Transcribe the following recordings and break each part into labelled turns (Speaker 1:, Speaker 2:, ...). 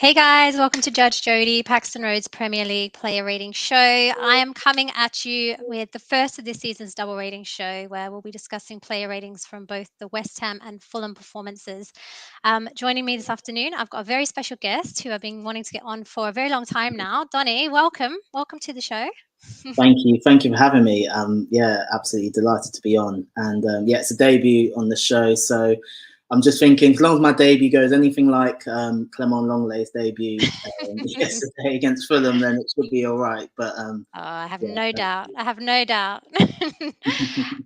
Speaker 1: Hey guys, welcome to Judge Jodi, Paxton Road's Premier League Player Ratings show. I am coming at you with the first of this season's double rating show, where we'll be discussing player ratings from both the West Ham and Fulham performances. Joining me this afternoon, I've got a very special guest who I've been wanting to get on for a very long time now. Donny, welcome. Welcome to the show.
Speaker 2: Thank you for having me. Yeah, absolutely delighted to be on. And yeah, it's a debut on the show, so I'm just thinking, as long as my debut goes anything like Clement Lenglet's debut yesterday against Fulham, then it should be all right. But
Speaker 1: I have
Speaker 2: yeah,
Speaker 1: no doubt. I have no doubt.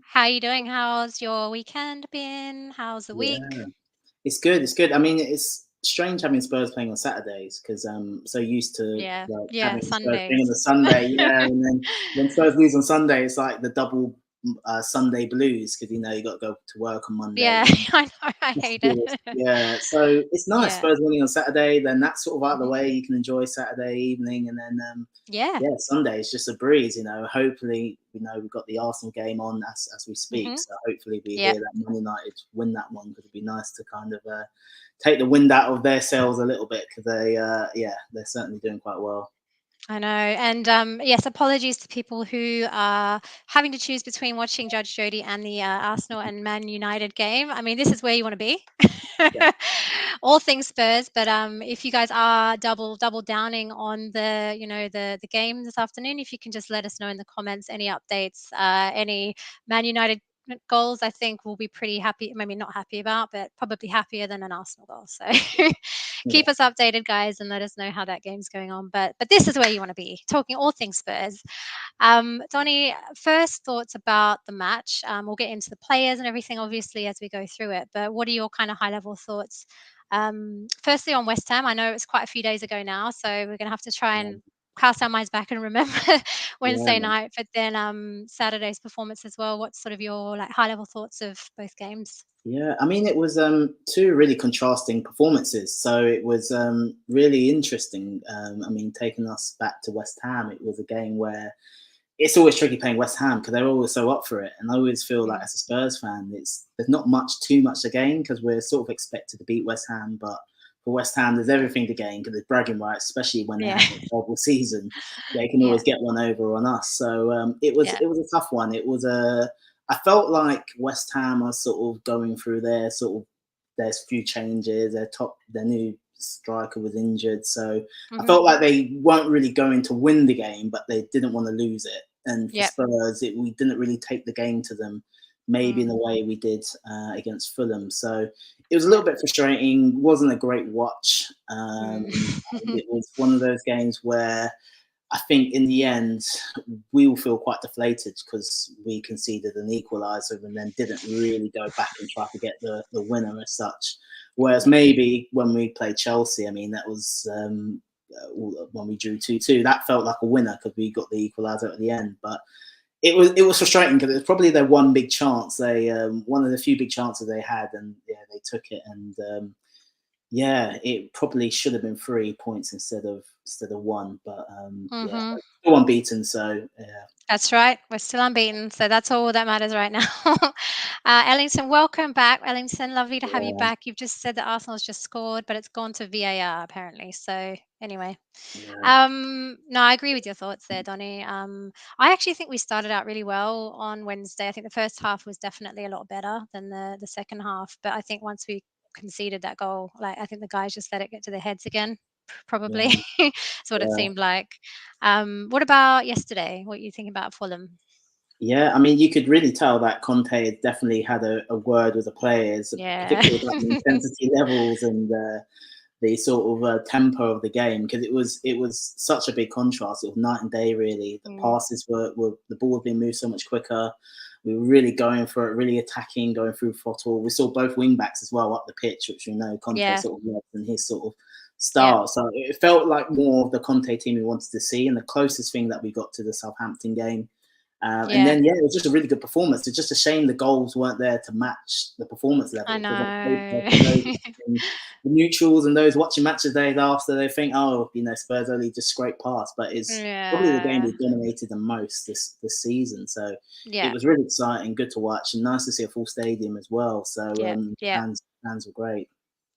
Speaker 1: How are you doing? How's your weekend been? How's the week?
Speaker 2: yeah, it's good. It's good. I mean, it's strange having Spurs playing on Saturdays because I'm so used to like
Speaker 1: Yeah,
Speaker 2: having Spurs playing on
Speaker 1: Sundays.
Speaker 2: the Sunday. Yeah, and then when Spurs lose on Sunday, it's like the double Sunday blues because you got to go to work on Monday.
Speaker 1: Yeah, I know. I hate it.
Speaker 2: Yeah, so it's nice.
Speaker 1: Yeah.
Speaker 2: Spurs winning on Saturday, then that's sort of out of the
Speaker 1: Mhm.
Speaker 2: way. You can enjoy Saturday evening, and then
Speaker 1: Yeah.
Speaker 2: yeah, Sunday is just a breeze. Hopefully, we've got the Arsenal game on as we speak.
Speaker 1: Mhm.
Speaker 2: So hopefully we
Speaker 1: Yep.
Speaker 2: hear that Man United win that one because it'd be nice to kind of take the wind out of their sails a little bit because they're certainly doing quite well.
Speaker 1: I know. And yes, apologies to people who are having to choose between watching Judge Jodi and the Arsenal and Man United game. I mean, this is where you want to be.
Speaker 2: Yeah,
Speaker 1: All things Spurs, but if you guys are double downing on the game this afternoon, if you can just let us know in the comments any updates, any Man United goals, I think we'll be pretty happy. Maybe not happy about, but probably happier than an Arsenal goal. So
Speaker 2: yeah,
Speaker 1: keep us updated, guys, and let us know how that game's going on. But this is where you want to be, talking all things Spurs. Donny, first thoughts about the match. We'll get into the players and everything, obviously, as we go through it. But what are your kind of high-level thoughts? Firstly, on West Ham, I know it's quite a few days ago now, so we're going to have to try
Speaker 2: yeah,
Speaker 1: and cast our minds back and remember Wednesday
Speaker 2: yeah.
Speaker 1: night. But then Saturday's performance as well. What's sort of your high-level thoughts of both games?
Speaker 2: Yeah, I mean, it was two really contrasting performances, so it was really interesting. I mean, taking us back to West Ham, it was a game where it's always tricky playing West Ham because they're always so up for it, and I always feel like
Speaker 1: Mm.
Speaker 2: as a Spurs fan, there's not too much to gain because we're sort of expected to beat West Ham, but for West Ham, there's everything to gain because there's bragging rights, especially when they
Speaker 1: Yeah,
Speaker 2: have a terrible season. They can
Speaker 1: yeah,
Speaker 2: always get one over on us. So
Speaker 1: yeah.
Speaker 2: it was a tough one. It was a I felt like West Ham are sort of going through there's a few changes. Their new striker was injured, so I
Speaker 1: Hmm.
Speaker 2: felt like they weren't really going to win the game, but they didn't want to lose it. And for
Speaker 1: Yep.
Speaker 2: Spurs, we didn't really take the game to them, maybe in
Speaker 1: Mm.
Speaker 2: the way we did against Fulham. So it was a
Speaker 1: Yeah.
Speaker 2: little bit frustrating. Wasn't a great watch.
Speaker 1: Mm.
Speaker 2: And it was one of those games where I think in the end we will feel quite deflated because we conceded an equaliser and then didn't really go back and try to get the winner as such. Whereas
Speaker 1: Yeah.
Speaker 2: maybe when we played Chelsea, I mean that was when we drew 2-2. That felt like a winner because we got the equaliser at the end. But it was frustrating because it was probably their one big chance. They one of the few big chances they had, and yeah, they took it. And yeah, it probably should have been 3 points instead of one, but yeah,
Speaker 1: Hmm.
Speaker 2: still unbeaten. So yeah,
Speaker 1: That's right. We're still unbeaten, so that's all that matters right now. Ellington, welcome back. Ellington, lovely to have you
Speaker 2: yeah,
Speaker 1: back. You've just said that Arsenal's just scored, but it's gone to VAR apparently. So anyway,
Speaker 2: yeah,
Speaker 1: no, I agree with your thoughts there, Donny. I actually think we started out really well on Wednesday. I think the first half was definitely a lot better than the second half, but I think once we conceded that goal, I think the guys just let it get to their heads again. Probably,
Speaker 2: yeah,
Speaker 1: is what it
Speaker 2: yeah.
Speaker 1: seemed like. What about yesterday? What you think about Fulham?
Speaker 2: Yeah, I mean, you could really tell that Conte had definitely had a word with the players,
Speaker 1: Yeah.
Speaker 2: particularly about the intensity levels and the sort of tempo of the game because it was such a big contrast. It was night and day, really. The
Speaker 1: Mm.
Speaker 2: passes were the ball was being moved so much quicker. We were really going for it, really attacking, going through throttle. We saw both wing backs as well up the pitch, which we know Conte
Speaker 1: Yeah.
Speaker 2: sort of loves in his sort of
Speaker 1: Yeah.
Speaker 2: style. So it felt like more of the Conte team we wanted to see, and the closest thing that we got to the Southampton game. And
Speaker 1: Yeah.
Speaker 2: then, yeah, it was just a really good performance. It's just a shame the goals weren't there to match the performance
Speaker 1: I
Speaker 2: level. Because
Speaker 1: know.
Speaker 2: for those watching the neutrals and those watching matches days after, they think, oh, Spurs only just scraped past. But it's probably the game
Speaker 1: Yeah.
Speaker 2: we dominated the most this season. So it
Speaker 1: Yeah.
Speaker 2: was really exciting, good to watch, and nice to see a full stadium as well. So
Speaker 1: Yeah. Yeah.
Speaker 2: fans were great.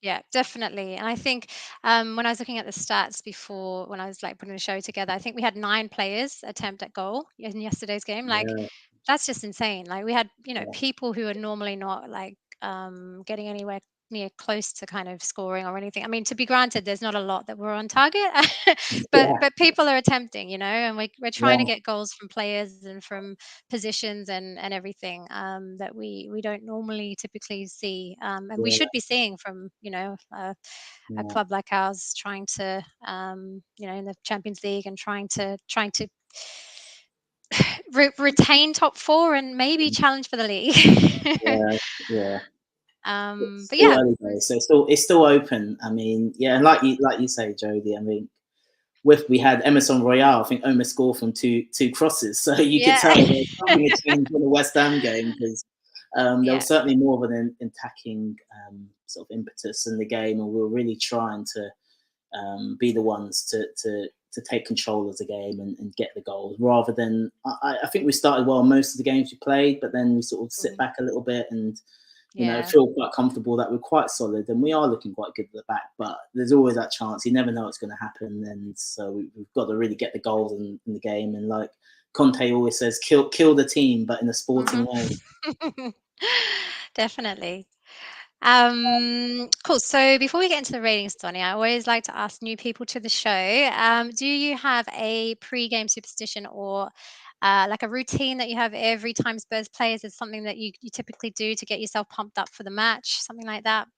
Speaker 1: Yeah, definitely. And I think when I was looking at the stats before, when I was like putting the show together, I think we had 9 players attempt at goal in yesterday's game. Like,
Speaker 2: Yeah,
Speaker 1: that's just insane. Like, we had,
Speaker 2: yeah,
Speaker 1: people who are normally not like getting anywhere near close to kind of scoring or anything. I mean, to be granted, there's not a lot that were on target, but
Speaker 2: yeah,
Speaker 1: people are attempting, and we're trying to
Speaker 2: yeah,
Speaker 1: get goals from players and from positions and everything that we don't normally typically see, and we
Speaker 2: yeah,
Speaker 1: should be seeing from a
Speaker 2: yeah,
Speaker 1: club like ours trying to in the Champions League and trying to retain top four and maybe challenge for the league.
Speaker 2: yeah, yeah. It's
Speaker 1: But
Speaker 2: still
Speaker 1: yeah,
Speaker 2: early days, so it's still open. I mean, yeah, and like you say, Jodie. I mean, we had Emerson Royale. I think almost scored from two crosses, so you could
Speaker 1: yeah,
Speaker 2: tell there was something had changed in the West Ham game because there
Speaker 1: yeah.
Speaker 2: was certainly more of an attacking sort of impetus in the game, and we were really trying to be the ones to take control of the game and get the goals rather than I think we started well most of the games we played, but then we sort of sit
Speaker 1: Mhm.
Speaker 2: back a little bit and
Speaker 1: Yeah.
Speaker 2: feel quite comfortable that we're quite solid and we are looking quite good at the back. But there's always that chance. You never know what's going to happen, and so we've got to really get the goals in the game. And like Conte always says, kill the team, but in a sporting
Speaker 1: Mhm.
Speaker 2: way.
Speaker 1: Definitely. Cool. So before we get into the ratings, Donny, I always like to ask new people to the show. Do you have a pre-game superstition or like a routine that you have every time Spurs plays? Is something that you typically do to get yourself pumped up for the match? Something like that?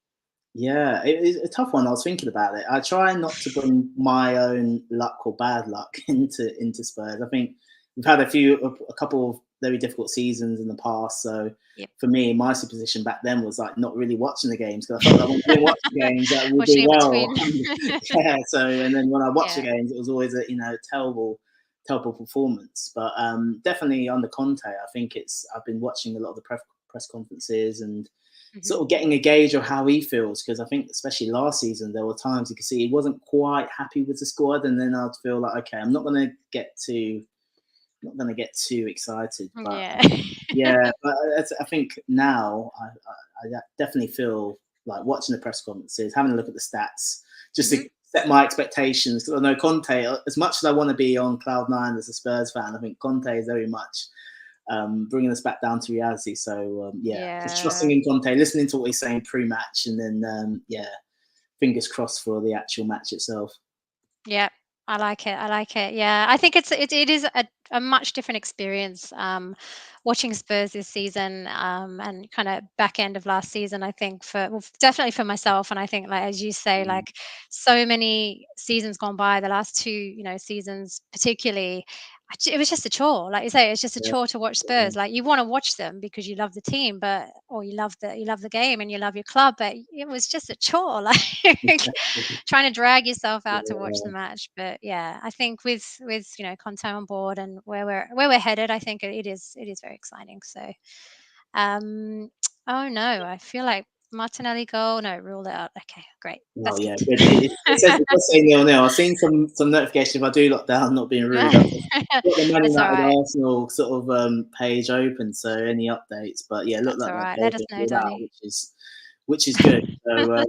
Speaker 2: Yeah, it's a tough one. I was thinking about it. I try not to bring my own luck or bad luck into Spurs. I think we've had a couple of very difficult seasons in the past. So
Speaker 1: Yep.
Speaker 2: for me, my supposition back then was like not really watching the games because I felt like when we didn't watch the games that we
Speaker 1: Watching
Speaker 2: do
Speaker 1: in
Speaker 2: well.
Speaker 1: between.
Speaker 2: Yeah. So and then when I watched the
Speaker 1: Yeah.
Speaker 2: games, it was always a terrible performance. But definitely under Conte, I think I've been watching a lot of the press conferences and
Speaker 1: Hmm.
Speaker 2: sort of getting a gauge of how he feels because I think especially last season there were times you could see he wasn't quite happy with the squad, and then I'd feel like okay, I'm not going to get too excited, but
Speaker 1: Yeah.
Speaker 2: yeah, but I think now I definitely feel like watching the press conferences, having a look at the stats, just to
Speaker 1: Hmm.
Speaker 2: set my expectations because I know Conte. As much as I want to be on cloud nine as a Spurs fan, I think Conte is very much bringing us back down to reality. So yeah, just trusting
Speaker 1: Yeah.
Speaker 2: in Conte, listening to what he's saying pre-match, and then yeah, fingers crossed for the actual match itself.
Speaker 1: Yeah, I like it. I like it. Yeah, I think it is a much different experience watching Spurs this season and kind of back end of last season. I think definitely for myself, and I think like as you say,
Speaker 2: Mm,
Speaker 1: like so many seasons gone by, the last two seasons particularly. It was just a chore, like you say. It's just a
Speaker 2: yeah,
Speaker 1: chore to watch
Speaker 2: yeah,
Speaker 1: Spurs. Like you want to watch them because you love the team, but or you love the game and you love your club, but it was just a chore. Like trying to drag yourself out to watch the
Speaker 2: yeah.
Speaker 1: match. But yeah, I think with Conte on board and where we're headed, I think it is very exciting. So oh no, I feel like Martinelli goal. No, rule it out. Okay, great.
Speaker 2: Oh
Speaker 1: Let's
Speaker 2: yeah,
Speaker 1: continue.
Speaker 2: good. It does say 0-0. I've seen some notification. If I do lock down, not being rude, I've got the Man
Speaker 1: That's all
Speaker 2: United
Speaker 1: right.
Speaker 2: Arsenal sort of page open, so any updates. But yeah, look
Speaker 1: That's
Speaker 2: like
Speaker 1: all
Speaker 2: that
Speaker 1: right. Let
Speaker 2: goal's
Speaker 1: us
Speaker 2: been
Speaker 1: know,
Speaker 2: ruled out,
Speaker 1: Donny.
Speaker 2: which is good. So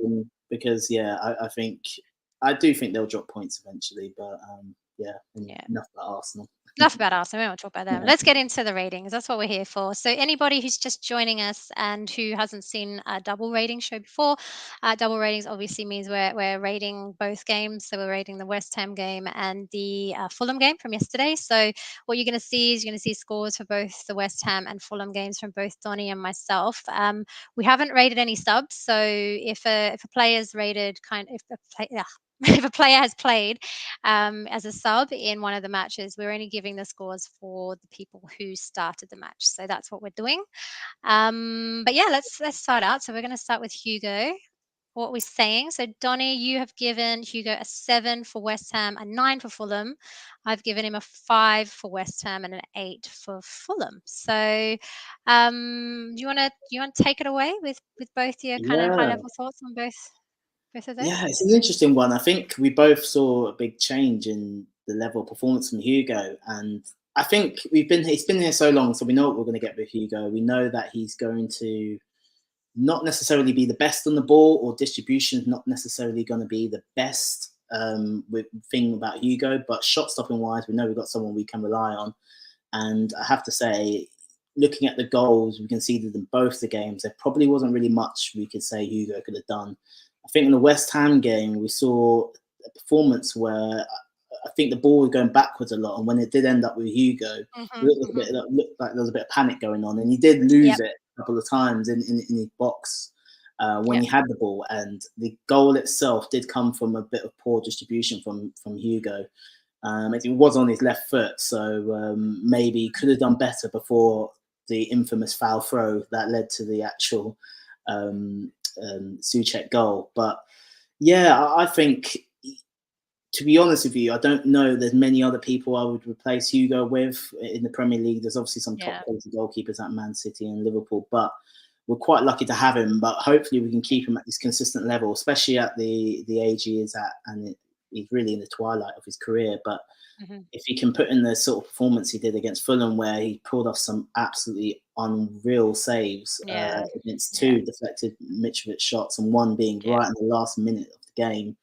Speaker 2: because yeah, I think I do think they'll drop points eventually, but yeah,
Speaker 1: Yeah.
Speaker 2: enough about Arsenal.
Speaker 1: Enough about us. We won't talk about them.
Speaker 2: Yeah,
Speaker 1: Let's get into the ratings. That's what we're here for. So, anybody who's just joining us and who hasn't seen a double rating show before, double ratings obviously means we're rating both games. So, we're rating the West Ham game and the Fulham game from yesterday. So, what you're going to see is you're going to see scores for both the West Ham and Fulham games from both Donny and myself. We haven't rated any subs. So, if a player's rated if the play, yeah, if a player has played as a sub in one of the matches, we're only giving the scores for the people who started the match. So that's what we're doing. But yeah, let's start out. So we're going to start with Hugo. What we're saying. So Donny, you have given Hugo a 7 for West Ham, a 9 for Fulham. I've given him a 5 for West Ham and an 8 for Fulham. So do you want to take it away with both your kind of high
Speaker 2: yeah,
Speaker 1: level thoughts on both of
Speaker 2: yeah.
Speaker 1: those?
Speaker 2: It's an interesting one. I think we both saw a big change in the level of performance from Hugo, and I think he's been here so long, so we know what we're going to get with Hugo. We know that he's going to not necessarily be the best on the ball, or distribution is not necessarily going to be the best with thing about Hugo, but shot stopping wise, we know we've got someone we can rely on. And I have to say, looking at the goals we conceded in both the games, there probably wasn't really much we could say Hugo could have done. I think in the West Ham game, we saw a performance where I think the ball was going backwards a lot, and when it did end up with Hugo, it looked like there was a bit of panic going on, and he did lose it a couple of times in his box when he had the ball, and the goal itself did come from a bit of poor distribution from Hugo. It was on his left foot, so maybe he could have done better before the infamous foul throw that led to the actual Souček goal. But yeah, I think, to be honest with you, I don't know there's many other people I would replace Hugo with in the Premier League. There's obviously some top quality goalkeepers at Man City and Liverpool, but we're quite lucky to have him. But hopefully we can keep him at this consistent level, especially at the age he is at, and he's really in the twilight of his career. But if he can put in the sort of performance he did against Fulham, where he pulled off some absolutely unreal saves against two deflected Mitrovic shots, and one being right in the last minute of the game.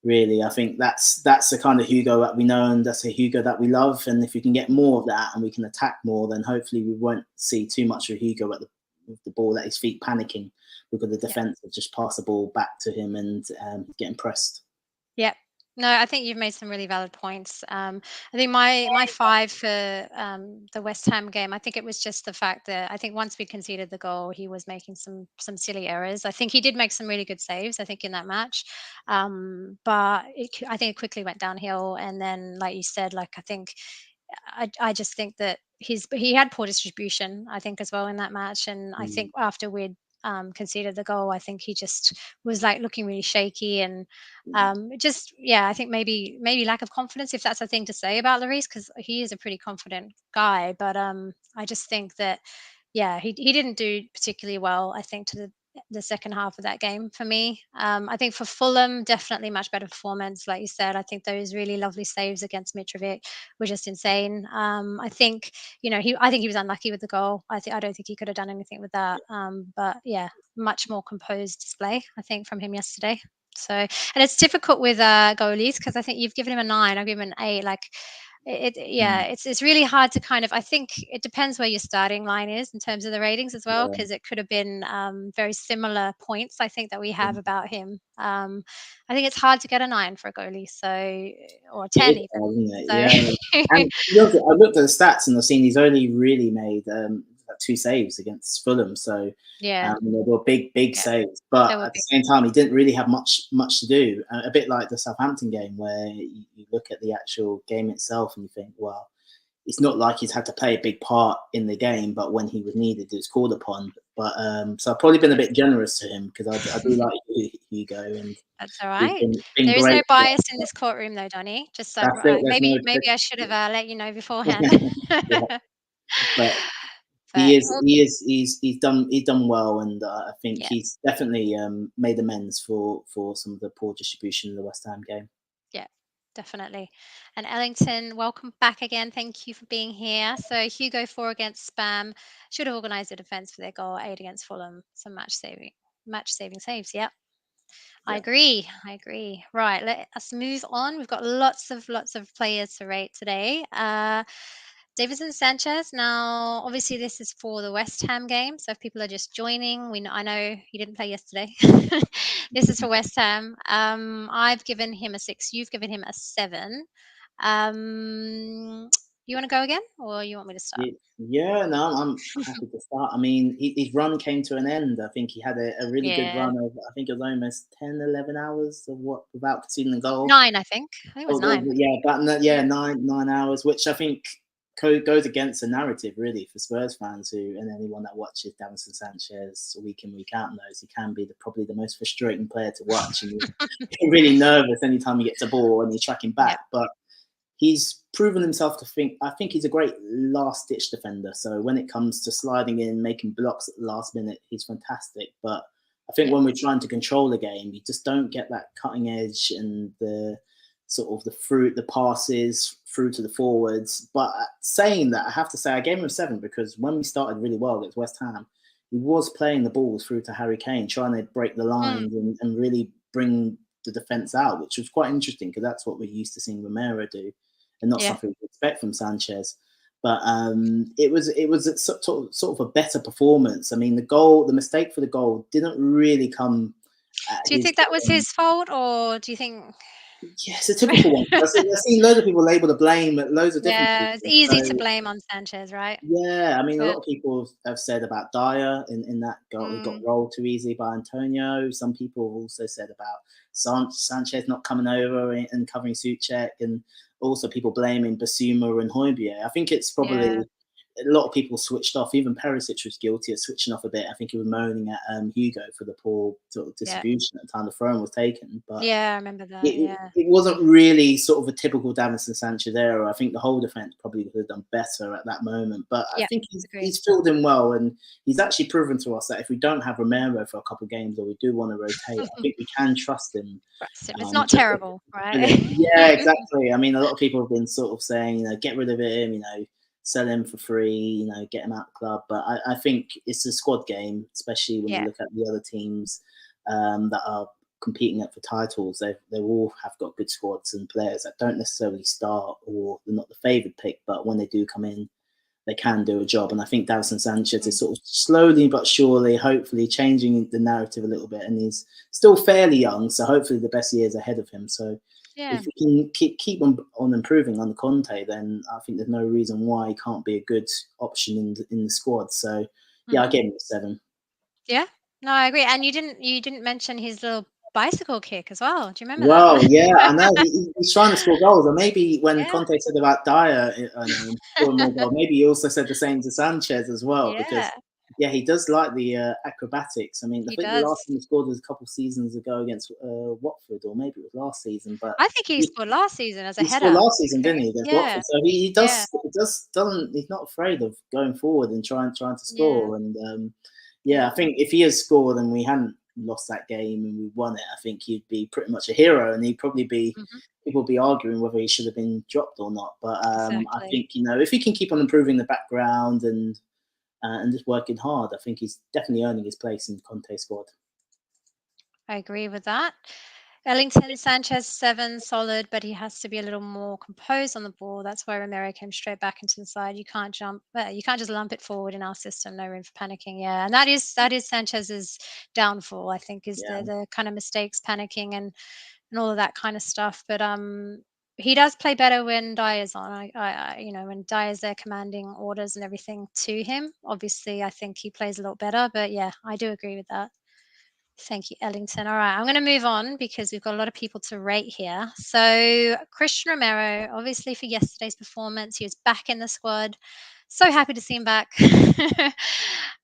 Speaker 2: Really, I think that's the kind of Hugo that we know, and that's a Hugo that we love. And if we can get more of that and we can attack more, then hopefully we won't see too much of Hugo with the ball at his feet panicking, because the defence will just pass the ball back to him and getting pressed.
Speaker 1: Yep. No, I think you've made some really valid points. I think my 5 for the West Ham game, I think it was just the fact that I think once we conceded the goal, he was making some silly errors. I think he did make some really good saves, I think, in that match. But I think it quickly went downhill. And then, like you said, I think I just think that he had poor distribution, I think, as well in that match. And I think after we'd conceded the goal, I think he just was looking really shaky, and I think maybe lack of confidence, if that's a thing to say about Lloris, because he is a pretty confident guy. But I just think that he didn't do particularly well, I think, to the second half of that game for me. I think for Fulham, definitely much better performance. Like you said, I think those really lovely saves against Mitrovic were just insane. I think, I think he was unlucky with the goal. I don't think he could have done anything with that. But yeah, much more composed display, I think, from him yesterday. So, and it's difficult with goalies, because I think you've given him a 9, I've given him an 8. It's really hard to kind of, I think it depends where your starting line is in terms of the ratings as well, because it could have been very similar points, I think, that we have about him. I think it's hard to get a 9 for a goalie, or a 10 even.
Speaker 2: And I looked at the stats and I've seen he's only really made 2 saves against Fulham, so they were big saves, but at the same time he didn't really have much to do. A bit like the Southampton game, where you look at the actual game itself and you think, well, it's not like he's had to play a big part in the game, but when he was needed, it was called upon. But so I've probably been a bit generous to him, because I do like Hugo, and
Speaker 1: that's all right.
Speaker 2: been
Speaker 1: There is
Speaker 2: great
Speaker 1: no bias in this courtroom, though, Donny. Just maybe I should have let you know beforehand.
Speaker 2: But he's done well, and I think he's definitely made amends for some of the poor distribution in the West Ham game.
Speaker 1: Yeah, definitely. And Ellington, welcome back again. Thank you for being here. So Hugo 4 against Spam, should have organised a defence for their goal. 8 against Fulham, some match saving saves. Yeah. I agree. Right, let us move on. We've got lots of players to rate today. Davinson Sanchez. Now, obviously, this is for the West Ham game. So if people are just joining, I know he didn't play yesterday. This is for West Ham. I've given him a 6. You've given him a 7. You want to go again, or you want me to start?
Speaker 2: Yeah, no, I'm happy to start. I mean, his run came to an end. I think he had a really good run of, I think it was almost 10, 11 hours of without conceding a goal.
Speaker 1: 9, I think. I think it was 9.
Speaker 2: Yeah, 9 hours, which I think goes against the narrative, really, for Spurs fans and anyone that watches Davinson Sanchez week in, week out knows he can be probably the most frustrating player to watch. And you're really nervous anytime he gets a ball and he's tracking back. But he's proven himself I think he's a great last-ditch defender. So when it comes to sliding in, making blocks at the last minute, he's fantastic. But I think when we're trying to control the game, you just don't get that cutting edge and the sort of the passes through to the forwards. But saying that, I have to say I gave him a 7, because when we started really well against West Ham, was playing the balls through to Harry Kane, trying to break the lines and really bring the defence out, which was quite interesting because that's what we're used to seeing Romero do, and not something we expect from Sanchez. But it was a sort of a better performance. I mean, the mistake for the goal didn't really come.
Speaker 1: Do you think that was his fault, or do you think?
Speaker 2: Yes, a typical one. I've seen loads of people label the blame at loads of different people.
Speaker 1: It's easy to blame on Sanchez, right?
Speaker 2: Yeah, I mean, a lot of people have said about Dyer in that goal. He got rolled too easily by Antonio. Some people have also said about Sanchez not coming over and covering Souček, and also people blaming Basuma and Højbjerg. I think it's probably a lot of people switched off. Even Perisic was guilty of switching off a bit. I think he was moaning at Hugo for the poor sort of distribution at the time the throw-in was taken. But
Speaker 1: I remember that.
Speaker 2: It wasn't really sort of a typical Davinson Sanchez era. I think the whole defence probably could have done better at that moment. But I think he's filled in well, and he's actually proven to us that if we don't have Romero for a couple of games or we do want to rotate, I think we can trust him.
Speaker 1: It's not terrible, right?
Speaker 2: Yeah, exactly. I mean, a lot of people have been sort of saying, get rid of him, sell him for free, get him out of the club. But I think it's a squad game, especially when you look at the other teams that are competing for titles. They all have got good squads and players that don't necessarily start, or they're not the favoured pick, but when they do come in, they can do a job. And I think Davinson Sanchez is sort of slowly but surely, hopefully, changing the narrative a little bit. And he's still fairly young, so hopefully the best years ahead of him. So if we can keep on improving under Conte, then I think there's no reason why he can't be a good option in the squad. So I gave him a 7.
Speaker 1: Yeah, no, I agree. And you didn't mention his little bicycle kick as well. Do you remember
Speaker 2: that?
Speaker 1: Well,
Speaker 2: yeah, I know. He's trying to score goals. And maybe when Conte said about Dyer, scoring more goals, maybe he also said the same to Sanchez as well. Because he does like the acrobatics. I mean, I think the last time he scored was a couple of seasons ago against Watford, or maybe it was last season. But
Speaker 1: I think he scored last season as a header.
Speaker 2: He scored last season, didn't he, against Watford? So he doesn't. He's not afraid of going forward and trying to score. And I think if he had scored and we hadn't lost that game and we won it, I think he'd be pretty much a hero, and he'd probably be people would be arguing whether he should have been dropped or not. But I think if he can keep on improving the background and just working hard, I think he's definitely earning his place in Conte's squad.
Speaker 1: I agree with that. Ellington, Sanchez 7, solid, but he has to be a little more composed on the ball. That's why Romero came straight back into the side. You can't just lump it forward in our system. No room for panicking. Yeah, and that is Sanchez's downfall, I think, is the kind of mistakes, panicking, and all of that kind of stuff. But he does play better when Dyer's on. When Dyer's there commanding orders and everything to him. Obviously, I think he plays a lot better. But yeah, I do agree with that. Thank you, Ellington. All right, I'm going to move on because we've got a lot of people to rate here. So Christian Romero, obviously for yesterday's performance, he was back in the squad. So happy to see him back.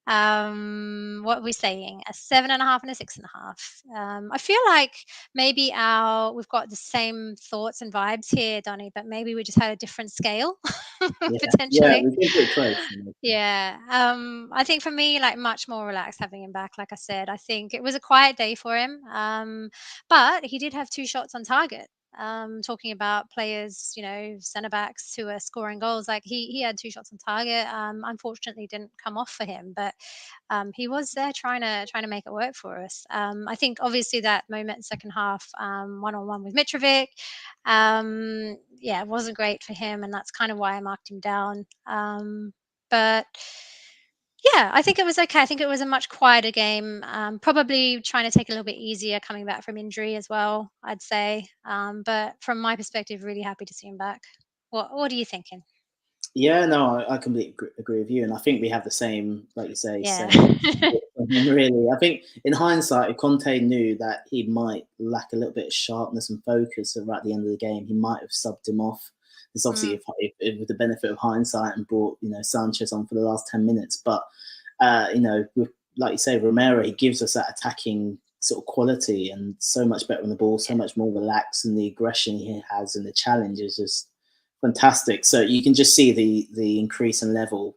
Speaker 1: What are we saying? A 7.5 and a 6.5. I feel like maybe we've got the same thoughts and vibes here, Donny, but maybe we just had a different scale potentially.
Speaker 2: Yeah, we did it close.
Speaker 1: Yeah. I think for me, like, much more relaxed having him back. Like I said, I think it was a quiet day for him. But he did have 2 shots on target. Talking about players, centre backs who are scoring goals, like he had 2 shots on target. Unfortunately, didn't come off for him, but he was there trying to make it work for us. I think obviously that moment in second half, 1-on-1 with Mitrovic, it wasn't great for him, and that's kind of why I marked him down. But yeah, I think it was okay. I think it was a much quieter game. Probably trying to take it a little bit easier coming back from injury as well, I'd say. But from my perspective, really happy to see him back. What are you thinking?
Speaker 2: Yeah, no, I completely agree with you, and I think we have the same, like you say, really. I think in hindsight, if Conte knew that he might lack a little bit of sharpness and focus at the end of the game, he might have subbed him off. It's obviously if with the benefit of hindsight and brought Sanchez on for the last 10 minutes, but with, like you say, Romero, he gives us that attacking sort of quality and so much better on the ball, so much more relaxed, and the aggression he has and the challenge is just fantastic. So you can just see the increase in level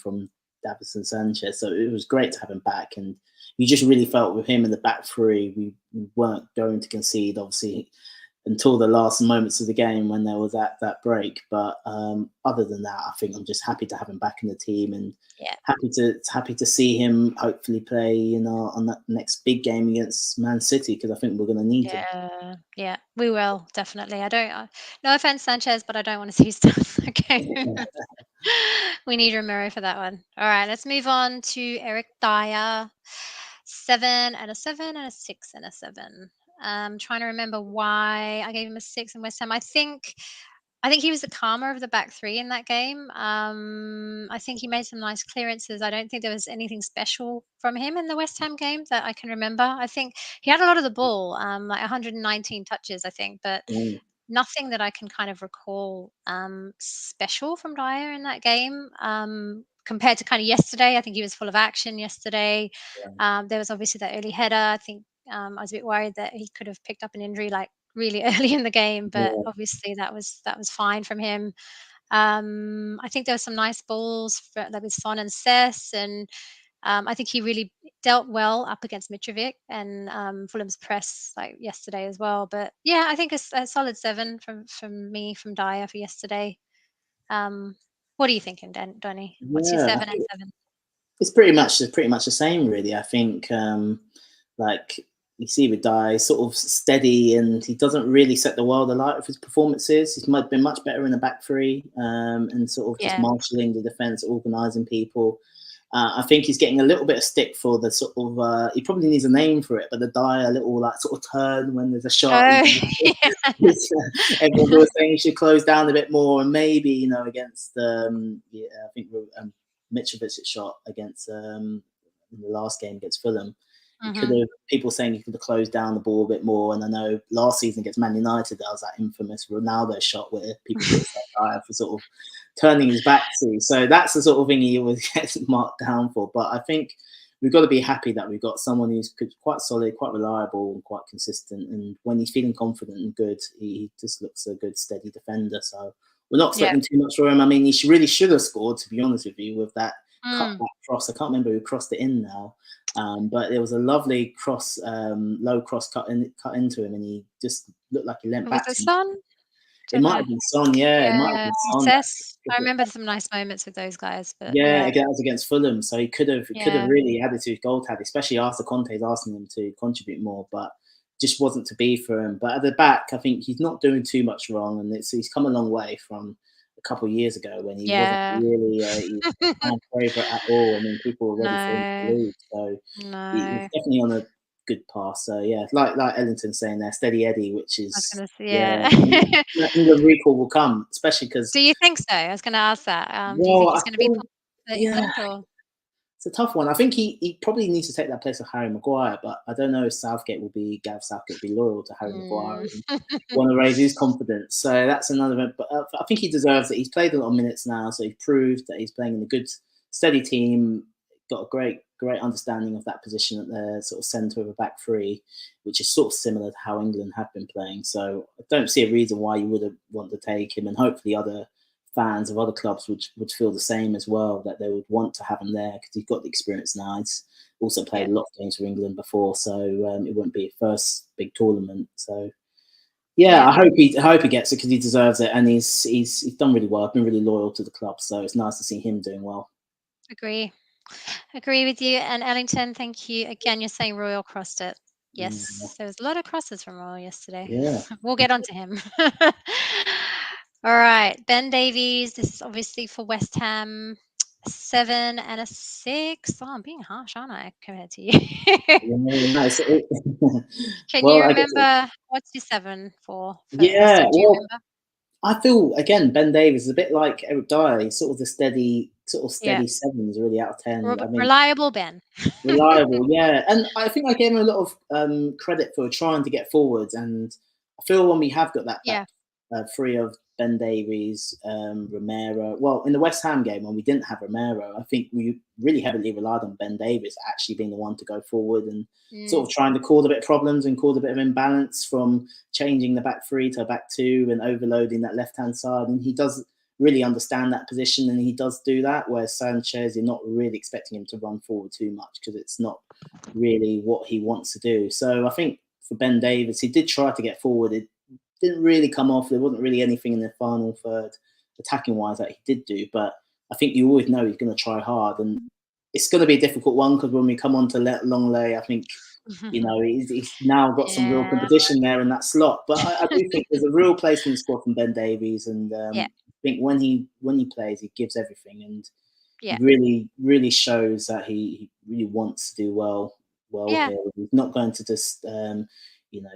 Speaker 2: from Davinson Sanchez. So it was great to have him back, and you just really felt with him in the back three, we weren't going to concede. Obviously, until the last moments of the game when there was that break. But other than that, I think I'm just happy to have him back in the team, and happy to see him hopefully play on that next big game against Man City, because I think we're going to need him.
Speaker 1: Yeah, we will definitely. No offense, Sanchez, but I don't want to see stuff. Okay. We need Romero for that one. All right, let's move on to Eric Dyer. 7 and a 7 and a 6 and a 7. Trying to remember why I gave him a 6 in West Ham. I think he was the calmer of the back three in that game. I think he made some nice clearances. I don't think there was anything special from him in the West Ham game that I can remember. I think he had a lot of the ball, like 119 touches, I think, but nothing that I can kind of recall special from Dyer in that game. Compared to kind of yesterday, I think he was full of action yesterday. There was obviously that early header. I think I was a bit worried that he could have picked up an injury like really early in the game, but obviously that was fine from him. I think there were some nice balls like with Son and Cess, and I think he really dealt well up against Mitrovic and Fulham's press like yesterday as well. But yeah, I think a solid 7 from me from Dyer for yesterday. What are you thinking, Donny? What's your 7 and 7?
Speaker 2: It's pretty much the same, really. I think like you see with Dyer, sort of steady, and he doesn't really set the world alight with his performances. He's been much better in the back three, and sort of just marshalling the defence, organising people. I think he's getting a little bit of stick for the sort of, he probably needs a name for it, but the Dyer little like sort of turn when there's a shot. Everyone was saying he should close down a bit more, and maybe, against, I think Mitrovic's shot against, in the last game against Fulham. People saying he could have closed down the ball a bit more. And I know last season against Man United, there was that infamous Ronaldo shot where people Dyer for sort of turning his back to. So that's the sort of thing he always gets marked down for. But I think we've got to be happy that we've got someone who's quite solid, quite reliable, and quite consistent. And when he's feeling confident and good, he just looks a good, steady defender. So we're not expecting too much from him. I mean, he really should have scored, to be honest with you, with that cut back cross. I can't remember who crossed it in now. But it was a lovely cross, low cross cut into him, and he just looked like he leant back.
Speaker 1: Was it Son?
Speaker 2: It might have been Son, It might have been Son.
Speaker 1: I remember some nice moments with those guys. But
Speaker 2: that was against Fulham, so he could have really added to his goal tally, especially after Conte's asking him to contribute more, but just wasn't to be for him. But at the back, I think he's not doing too much wrong, and he's come a long way from a couple of years ago when he wasn't really a fan favourite at all. I mean, people were ready for him to lose, so he's definitely on a good path. So like Ellington saying there, steady Eddie, which is England recall will come, especially because.
Speaker 1: Do you think so? I was going to ask that. Do you think he's going to be put for England or?
Speaker 2: It's a tough one. I think he probably needs to take that place of Harry Maguire, but I don't know if Gareth Southgate will be loyal to Harry Maguire and want to raise his confidence. So that's another bit. But I think he deserves it. He's played a lot of minutes now, so he's proved that he's playing in a good, steady team. Got a great understanding of that position at the sort of centre of a back three, which is sort of similar to how England have been playing. So I don't see a reason why you wouldn't want to take him, and hopefully other fans of other clubs would feel the same as well, that they would want to have him there because he's got the experience now. He's also played a lot of games for England before, so it wouldn't be a first big tournament. So I hope he gets it because he deserves it, and he's done really well. I've been really loyal to the club, so it's nice to see him doing well.
Speaker 1: Agree with you. And Ellington, thank you again. You're saying Royal crossed it. Yes, there was a lot of crosses from Royal yesterday. We'll get on to him. All right, Ben Davies. This is obviously for West Ham. 7 and a 6. Oh, I'm being harsh, aren't I, compared to you? Can you remember what's your 7 for? Do you remember?
Speaker 2: I feel again Ben Davies is a bit like Eric Dyer. He's sort of the steady 7s really out of 10.
Speaker 1: Reliable Ben.
Speaker 2: Reliable, and I think I gave him a lot of credit for trying to get forwards, and I feel when we have got that three of Ben Davies, Romero. Well, in the West Ham game when we didn't have Romero, I think we really heavily relied on Ben Davies actually being the one to go forward and sort of trying to cause a bit of problems and cause a bit of imbalance from changing the back three to a back two and overloading that left-hand side. And he does really understand that position, and he does do that, whereas Sanchez, you're not really expecting him to run forward too much because it's not really what he wants to do. So I think for Ben Davies, he did try to get forward. didn't really come off. There wasn't really anything in the final third attacking wise that he did do, but I think you always know he's going to try hard, and it's going to be a difficult one because when we come on to let Longley, I think he's now got some real
Speaker 1: Yeah.
Speaker 2: competition there in that slot. But I do think there's a real place in the squad from Ben Davies, and
Speaker 1: Yeah.
Speaker 2: I think when he plays, he gives everything, and he
Speaker 1: Yeah.
Speaker 2: really shows that he really wants to do well
Speaker 1: Yeah.
Speaker 2: here. He's not going to just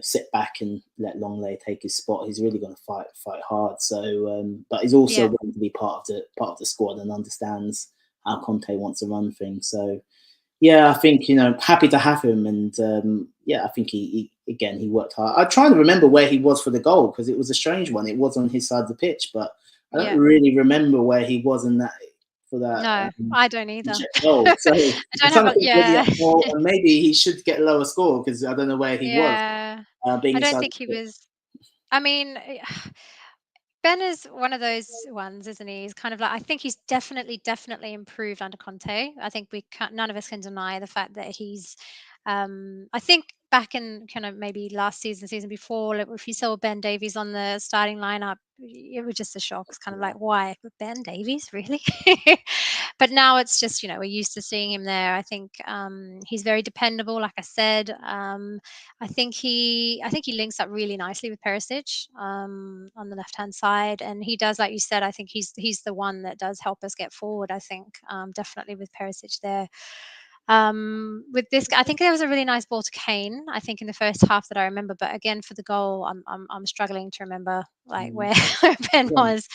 Speaker 2: sit back and let Longley take his spot. He's really going to fight hard. So, but he's also
Speaker 1: Yeah.
Speaker 2: willing to be part of the squad and understands how Conte wants to run things. So, yeah, I think happy to have him, and I think he worked hard. I'm trying to remember where he was for the goal because it was a strange one. It was on his side of the pitch, but I don't
Speaker 1: Yeah.
Speaker 2: really remember where he was in that for that
Speaker 1: No, I don't either.
Speaker 2: goal. So
Speaker 1: I
Speaker 2: I'm
Speaker 1: don't
Speaker 2: trying
Speaker 1: have
Speaker 2: to
Speaker 1: a
Speaker 2: think maybe
Speaker 1: yeah.
Speaker 2: and maybe he should get a lower score because I don't know where he was
Speaker 1: Yeah.
Speaker 2: being
Speaker 1: I don't
Speaker 2: inside
Speaker 1: think he
Speaker 2: the
Speaker 1: was I mean, Ben is one of those ones, isn't he? He's kind of like I think he's definitely improved under Conte. I think none of us can deny the fact that he's. I think back in kind of maybe last season before, like, if you saw Ben Davies on the starting lineup, it was just a shock. It's kind of like, why? But Ben Davies, really? But now it's just we're used to seeing him there. I think he's very dependable. Like I said, I think he links up really nicely with Perisic on the left hand side, and he does, like you said. I think he's the one that does help us get forward. I think definitely with Perisic there. With this, I think there was a really nice ball to Kane. I think in the first half that I remember, but again for the goal, I'm struggling to remember like
Speaker 2: pitch.
Speaker 1: where, where Ben
Speaker 2: Yeah,
Speaker 1: was.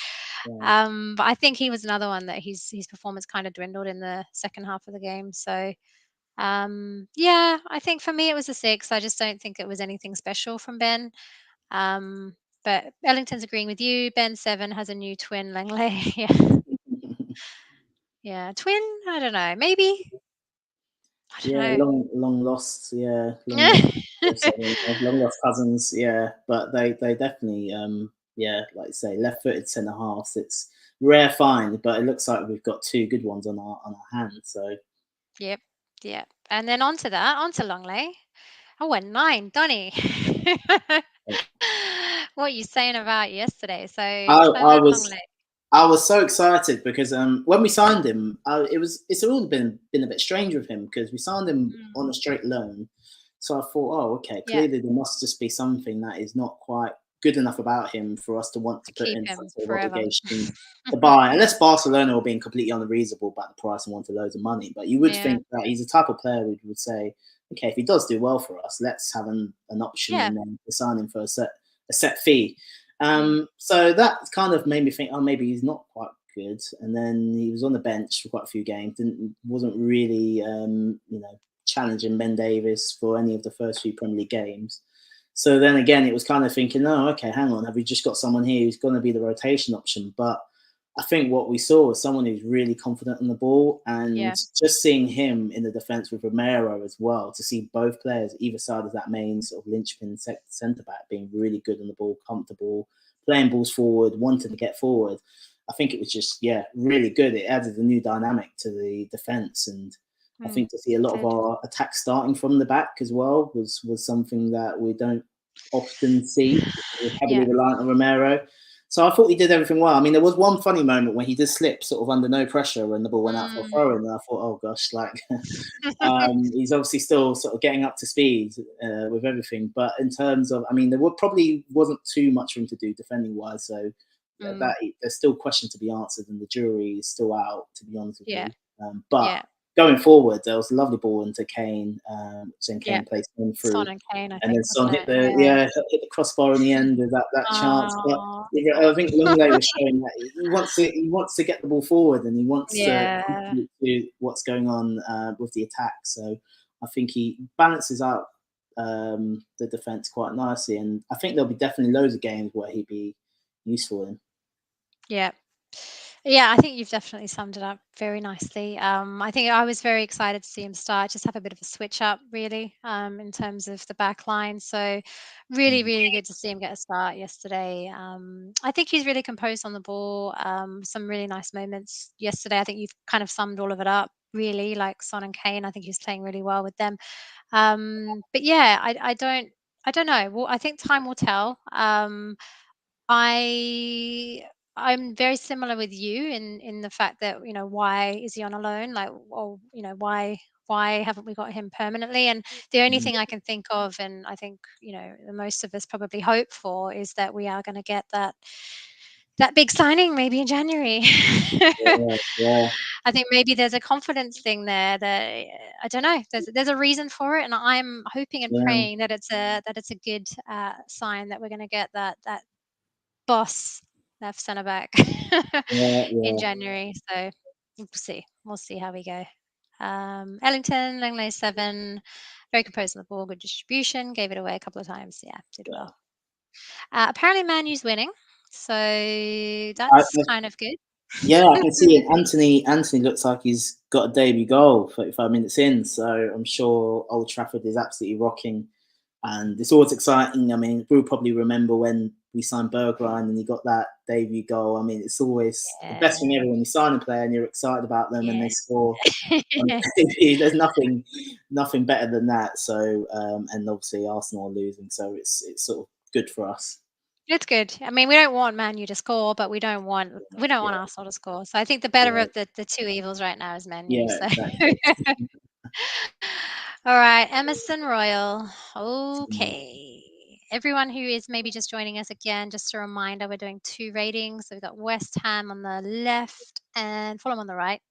Speaker 2: yeah.
Speaker 1: But I think he was another one that his performance kind of dwindled in the second half of the game. So yeah, I think for me it was a 6. I just don't think it was anything special from Ben. Um, but Ellington's agreeing with you. Ben 7 has a new twin, Langley. Yeah, yeah, twin. I don't know. Maybe I don't
Speaker 2: Yeah,
Speaker 1: know.
Speaker 2: long lost. Yeah, long lost. Long lost cousins. Yeah, but they definitely like you say, left-footed centre halves. It's rare find, but it looks like we've got two good ones on our hands. So
Speaker 1: Yep, yep. And then on to Longley. Oh, a 9, Donny. What are you saying about yesterday? So
Speaker 2: I
Speaker 1: Clement
Speaker 2: was
Speaker 1: Longley.
Speaker 2: I was so excited because when we signed him, it's all been a bit strange with him because we signed him on
Speaker 1: Mm,
Speaker 2: a straight loan. So I thought, oh, okay,
Speaker 1: yeah,
Speaker 2: clearly there must just be something that is not quite good enough about him for us to want to
Speaker 1: to
Speaker 2: put
Speaker 1: keep
Speaker 2: in some
Speaker 1: him
Speaker 2: sort of
Speaker 1: forever.
Speaker 2: obligation to buy. Unless Barcelona were being completely unreasonable about the price and wanted loads of money. But you would
Speaker 1: Yeah,
Speaker 2: think that he's the type of player who would say, okay, if he does do well for us, let's have an option
Speaker 1: yeah.
Speaker 2: and then sign him for a set fee.
Speaker 1: Mm,
Speaker 2: So that kind of made me think, oh, maybe he's not quite good. And then he was on the bench for quite a few games. Wasn't really, challenging Ben Davies for any of the first few Premier League games. So then again, it was kind of thinking, oh, okay, hang on, have we just got someone here who's going to be the rotation option? But I think what we saw was someone who's really confident on the ball, and
Speaker 1: yeah,
Speaker 2: just seeing him in the defence with Romero as well, to see both players either side of that main sort of linchpin centre back being really good on the ball, comfortable, playing balls forward, wanting to get forward. I think it was just really good. It added a new dynamic to the defence, and I
Speaker 1: mm,
Speaker 2: think to see a lot of
Speaker 1: did.
Speaker 2: our attacks starting from the back as well was something that we don't often see. We're heavily
Speaker 1: Yeah.
Speaker 2: reliant on Romero. So I thought he did everything well. I mean, there was one funny moment when he did slip sort of under no pressure when the ball went out for a
Speaker 1: Mm.
Speaker 2: throw in, and I thought, oh gosh, like he's obviously still sort of getting up to speed with everything. But in terms of, I mean, probably wasn't too much for him to do defending wise. So
Speaker 1: Mm.
Speaker 2: there's still questions to be answered, and the jury is still out, to be honest with
Speaker 1: Yeah,
Speaker 2: you. But
Speaker 1: yeah,
Speaker 2: going forward, there was a lovely ball into Kane, which then
Speaker 1: yeah.
Speaker 2: Kane placed him through,
Speaker 1: Son and Kane, I
Speaker 2: and
Speaker 1: think,
Speaker 2: then Son
Speaker 1: wasn't
Speaker 2: hit
Speaker 1: it? Yeah.
Speaker 2: hit the crossbar in the end with that chance. But
Speaker 1: Oh,
Speaker 2: I think Longley was showing that he wants to get the ball forward, and he wants to
Speaker 1: yeah,
Speaker 2: contribute to what's going on with the attack. So I think he balances out the defense quite nicely, and I think there'll be definitely loads of games where he'd be useful in.
Speaker 1: yeah. Yeah, I think you've definitely summed it up very nicely. I think I was very excited to see him start, just have a bit of a switch up, really, in terms of the back line. So, really,
Speaker 2: Mm.
Speaker 1: really good to see him get a start yesterday. I think he's really composed on the ball. Some really nice moments yesterday. I think you've kind of summed all of it up, really, like Son and Kane. I think he's playing really well with them. But yeah, I don't. I don't know. Well, I think time will tell. I I'm very similar with you in the fact that, why is he on a loan? Like, well, why haven't we got him permanently? And the only
Speaker 2: Mm,
Speaker 1: thing I can think of, and I think, the most of us probably hope for, is that we are going to get that big signing maybe in January.
Speaker 2: yeah, yeah,
Speaker 1: I think maybe there's a confidence thing there that I don't know. There's a reason for it, and I'm hoping and
Speaker 2: yeah,
Speaker 1: praying that it's a good sign that we're going to get that boss left centre back
Speaker 2: yeah,
Speaker 1: in
Speaker 2: yeah.
Speaker 1: January. So we'll see. We'll see how we go. Ellington, Langley 7, very composed on the ball, good distribution, gave it away a couple of times. Yeah, did well. Apparently, Man U's winning, so
Speaker 2: I,
Speaker 1: that's kind of good.
Speaker 2: Yeah, I can see it. Anthony looks like he's got a debut goal 35 minutes in, so I'm sure Old Trafford is absolutely rocking. And it's always exciting. I mean, we'll probably remember when we signed Bergwijn and he got that debut goal. I mean, it's always the best thing
Speaker 1: Yeah,
Speaker 2: ever when you sign a player and you're excited about them and
Speaker 1: yeah.
Speaker 2: they score on debut. There's nothing better than that. So, and obviously Arsenal are losing, so it's sort of good for us.
Speaker 1: It's good. I mean, we don't want Man U to score, but we don't want
Speaker 2: Yeah,
Speaker 1: Arsenal to score. So I think the better
Speaker 2: yeah,
Speaker 1: of the two evils right now is Man U.
Speaker 2: yeah,
Speaker 1: So
Speaker 2: exactly.
Speaker 1: all right, Emerson Royal. Okay. Everyone who is maybe just joining us again, just a reminder, we're doing 2 ratings. So we've got West Ham on the left and Fulham on the right.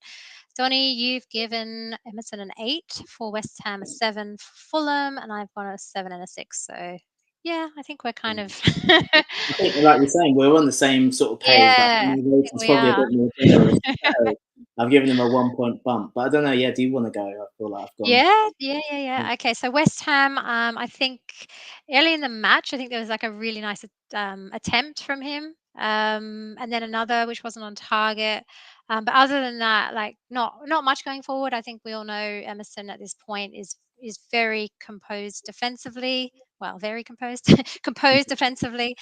Speaker 1: Donny, you've given Emerson an 8, for West Ham a 7, for Fulham, and I've got a 7 and a 6. So yeah, I think we're kind of
Speaker 2: I think, like you're saying, we're on the same sort of page, but
Speaker 1: yeah,
Speaker 2: my
Speaker 1: I think
Speaker 2: rating's
Speaker 1: we
Speaker 2: probably a
Speaker 1: are.
Speaker 2: bit more generous. So I've given him a 1 point bump, but I don't know. Yeah, do you want to go? I feel like I've gone.
Speaker 1: Yeah, yeah, yeah, yeah. Okay, so West Ham, I think early in the match, I think there was like a really nice attempt from him, and then another which wasn't on target. But other than that, like not much going forward. I think we all know Emerson at this point is very composed defensively. Well, very composed, composed defensively.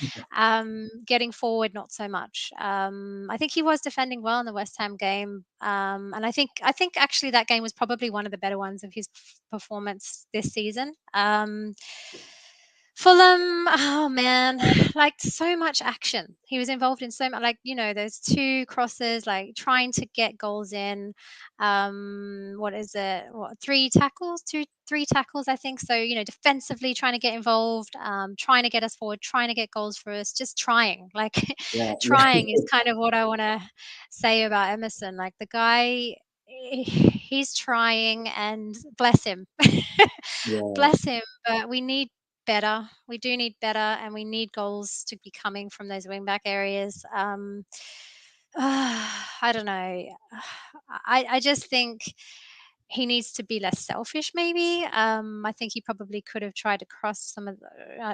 Speaker 1: Getting forward, not so much. I think he was defending well in the West Ham game, and I think actually that game was probably one of the better ones of his performance this season. Fulham, oh man, like so much action. He was involved in so much, like those 2 crosses, like trying to get goals in. What is it? What 3 tackles? 3 tackles, I think. So defensively trying to get involved, trying to get us forward, trying to get goals for us, just trying. Like
Speaker 2: Yeah, yeah,
Speaker 1: trying is kind of what I want to say about Emerson. Like the guy, he's trying, and bless him.
Speaker 2: yeah,
Speaker 1: Bless him, but we need better. We do need better, and we need goals to be coming from those wing back areas. I don't know. I just think he needs to be less selfish, maybe. I think he probably could have tried to cross some of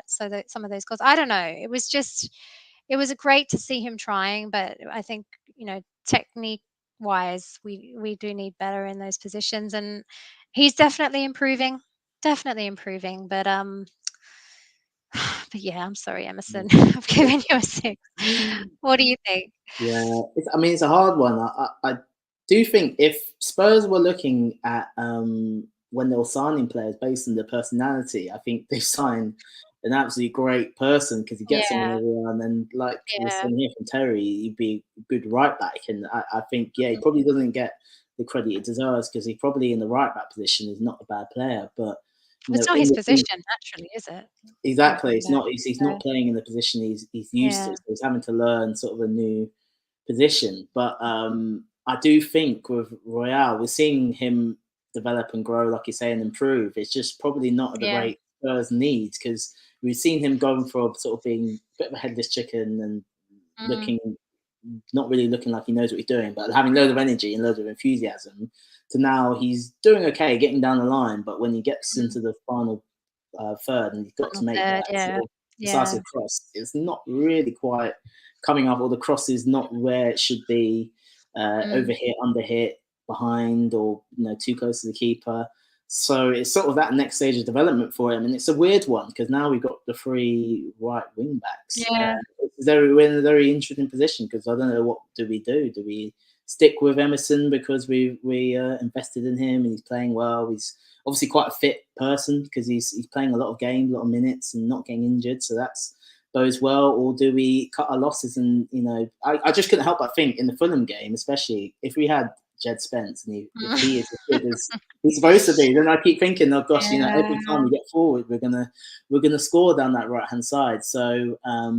Speaker 1: so that some of those goals. I don't know. It was great to see him trying, but I think technique wise, we do need better in those positions, and he's definitely improving. Definitely improving, but yeah, I'm sorry, Emerson. I've given you a 6. What do you think?
Speaker 2: yeah. I mean, it's a hard one. I do think if Spurs were looking at when they were signing players based on their personality, I think they signed an absolutely great person because he gets on with
Speaker 1: Yeah,
Speaker 2: everyone. And like we're
Speaker 1: yeah.
Speaker 2: saying here from Terry, he'd be a good right back. And I think, yeah, he probably doesn't get the credit he deserves because he probably in the right back position is not a bad player. But,
Speaker 1: Well, it's not
Speaker 2: in
Speaker 1: his
Speaker 2: the
Speaker 1: position naturally, is it? Right
Speaker 2: exactly.
Speaker 1: wing
Speaker 2: It's
Speaker 1: back.
Speaker 2: not. He's
Speaker 1: So,
Speaker 2: not playing in the position he's used to.
Speaker 1: yeah,
Speaker 2: So he's having to learn sort of a new position. But I do think with Royale, we're seeing him develop and grow, like you say, and improve. It's just probably not at the
Speaker 1: yeah.
Speaker 2: rate Spurs needs because we've seen him going for sort of being a bit of a headless chicken and
Speaker 1: Mm,
Speaker 2: looking not really looking like he knows what he's doing, but having loads of energy and loads of enthusiasm. To now he's doing okay, getting down the line, but when he gets
Speaker 1: mm.
Speaker 2: into the final third and he's got
Speaker 1: Final
Speaker 2: to make
Speaker 1: third,
Speaker 2: that
Speaker 1: yeah,
Speaker 2: sort of
Speaker 1: yeah.
Speaker 2: decisive cross, it's not really quite coming up, or the cross is not where it should be.
Speaker 1: Mm,
Speaker 2: Over hit, under hit, behind, or too close to the keeper. So it's sort of that next stage of development for him, and it's a weird one because now we've got the 3 right wing backs.
Speaker 1: yeah,
Speaker 2: We're in a very interesting position because I don't know what do we do. Do we stick with Emerson because we invested in him and he's playing well? He's obviously quite a fit person because he's playing a lot of games, a lot of minutes, and not getting injured. So that's bodes well. Or do we cut our losses? And I just couldn't help but think in the Fulham game, especially if we had Jed Spence and if he is as good as he's supposed to be, then I keep thinking, oh gosh, every time we get forward, we're gonna score down that right hand side. So,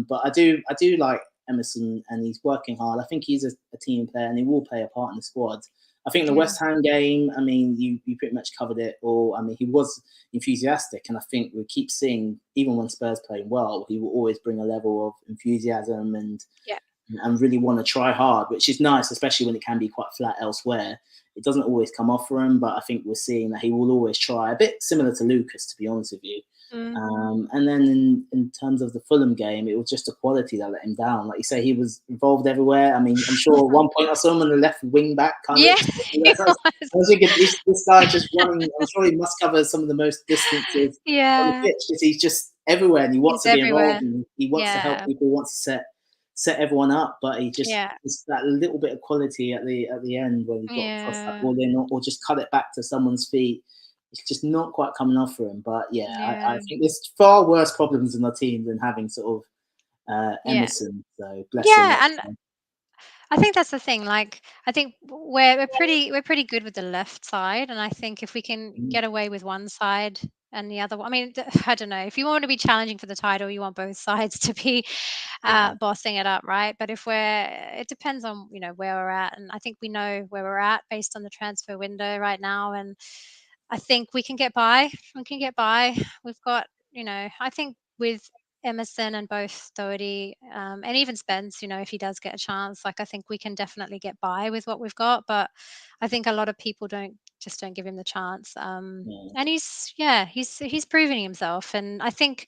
Speaker 2: but I do like Emerson, and he's working hard. I think he's a team player, and he will play a part in the squad. I think the West Ham game, I mean, you pretty much covered it all. I mean, he was enthusiastic, and I think we keep seeing, even when Spurs playing well, he will always bring a level of enthusiasm and really want to try hard, which is nice, especially when it can be quite flat elsewhere. It doesn't always come off for him, but I think we're seeing that he will always try, a bit similar to Lucas, to be honest with you. And then in terms of the Fulham game, it was just the quality that let him down. Like you say, he was involved everywhere. I mean, I'm sure at one point I saw him on the left wing back kind of. I was thinking, this guy just running. I'm sure he must cover some of the most distances on the pitch because he's just everywhere and he wants to be involved and he wants to help people, he wants to set everyone up, but he just that little bit of quality at the end when you've got to cross that ball in or just cut it back to someone's feet. It's just not quite coming off for him. But I think there's far worse problems in the team than having sort of Emerson. So bless him.
Speaker 1: And I think that's the thing. Like, I think we're pretty good with the left side, and I think if we can get away with one side and the other one, I mean, I don't know. If you want to be challenging for the title, you want both sides to be bossing it up, right? But it depends on where we're at, and I think we know where we're at based on the transfer window right now, and I think we can get by. We can get by. We've got, I think with Emerson and both Doherty and even Spence, if he does get a chance, like I think we can definitely get by with what we've got. But I think a lot of people don't give him the chance. And he's proving himself. And I think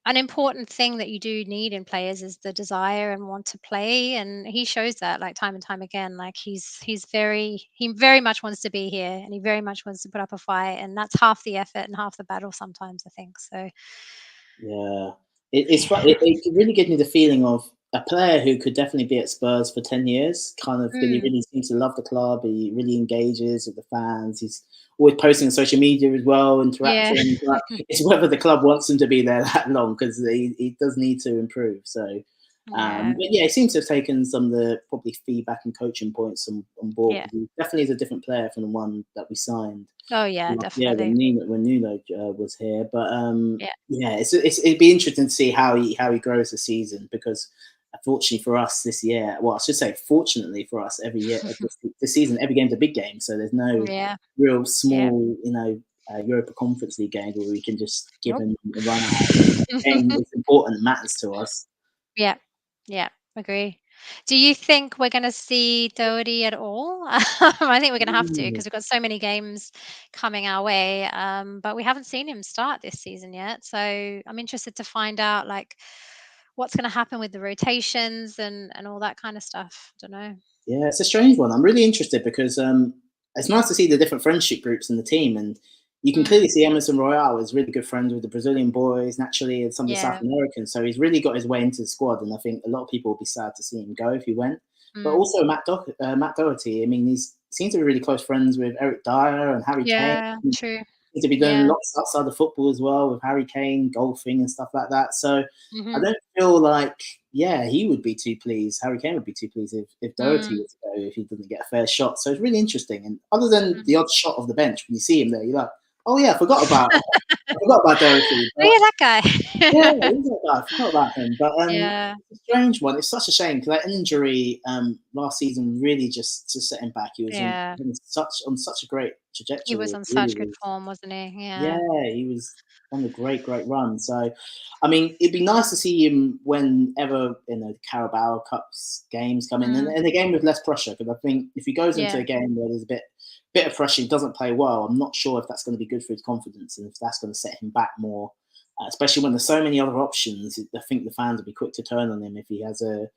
Speaker 1: an important thing that you do need in players is the desire and want to play, and he shows that like time and time again. Like he very much wants to be here, and he very much wants to put up a fight, and that's half the effort and half the battle sometimes, I think. So
Speaker 2: it really gives me the feeling of a player who could definitely be at Spurs for 10 years. Kind of really seems to love the club. He really engages with the fans. He's always posting on social media as well, interacting. But it's whether the club wants him to be there that long, because he does need to improve. So, but he seems to have taken some of the probably feedback and coaching points on board. He definitely is a different player from the one that we signed.
Speaker 1: Oh yeah, definitely.
Speaker 2: When Nuno was here, but it'd be interesting to see how he grows this season, because unfortunately for us this year, well, I should say fortunately for us, every year this season, every game's a big game, so there's no real small Europa Conference League games where we can just give him a run out. The game is important and matters to us.
Speaker 1: Yeah, agree. Do you think we're going to see Doherty at all? I think we're going to have to, because we've got so many games coming our way, but we haven't seen him start this season yet. So I'm interested to find out like what's going to happen with the rotations and all that kind of stuff. I don't know.
Speaker 2: Yeah, it's a strange one. I'm really interested because it's nice to see the different friendship groups in the team, and you can clearly see Emerson Royale is really good friends with the Brazilian boys, naturally, and some of the South Americans. So he's really got his way into the squad, and I think a lot of people would be sad to see him go if he went. But also Matt Doherty, I mean, he seems to be really close friends with Eric Dyer and Harry Kane.
Speaker 1: Yeah, true.
Speaker 2: To be doing lots outside of football as well, with Harry Kane, golfing and stuff like that. So I don't feel like, he would be too pleased. Harry Kane would be too pleased if Doherty was to go, if he didn't get a fair shot. So it's really interesting. And other than the odd shot of the bench, when you see him there, you're like, oh yeah, I forgot about Doherty.
Speaker 1: Oh yeah, that guy.
Speaker 2: I forgot about him. But it's a strange one. It's such a shame, because that injury last season really just set him back. He was on such a great trajectory.
Speaker 1: He was on such good form, wasn't he?
Speaker 2: Yeah, he was on a great run. So, I mean, it'd be nice to see him whenever the Carabao Cups games come in, and a game with less pressure. Because I think if he goes into a game where there's a bit of pressure, he doesn't play well, I'm not sure if that's going to be good for his confidence, and if that's going to set him back more, especially when there's so many other options. I think the fans will be quick to turn on him if he has a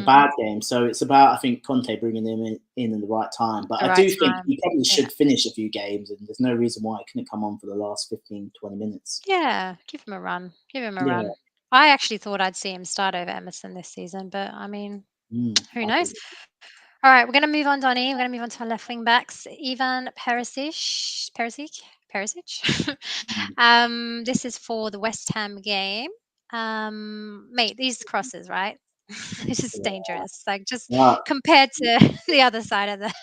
Speaker 2: bad game. So it's about, I think, Conte bringing him in the right time. But I do think he probably should finish a few games, and there's no reason why he couldn't come on for the last 15, 20 minutes.
Speaker 1: Yeah, give him a run. Run. I actually thought I'd see him start over Emerson this season, but I mean, who knows? All right, we're going to move on, Donny. We're going to move on to our left wing backs. Ivan Perisic. Perisic.
Speaker 2: Mm.
Speaker 1: This is for the West Ham game. Mate, these crosses, right? It's just dangerous. Like just
Speaker 2: Yeah.
Speaker 1: compared to the other side of the.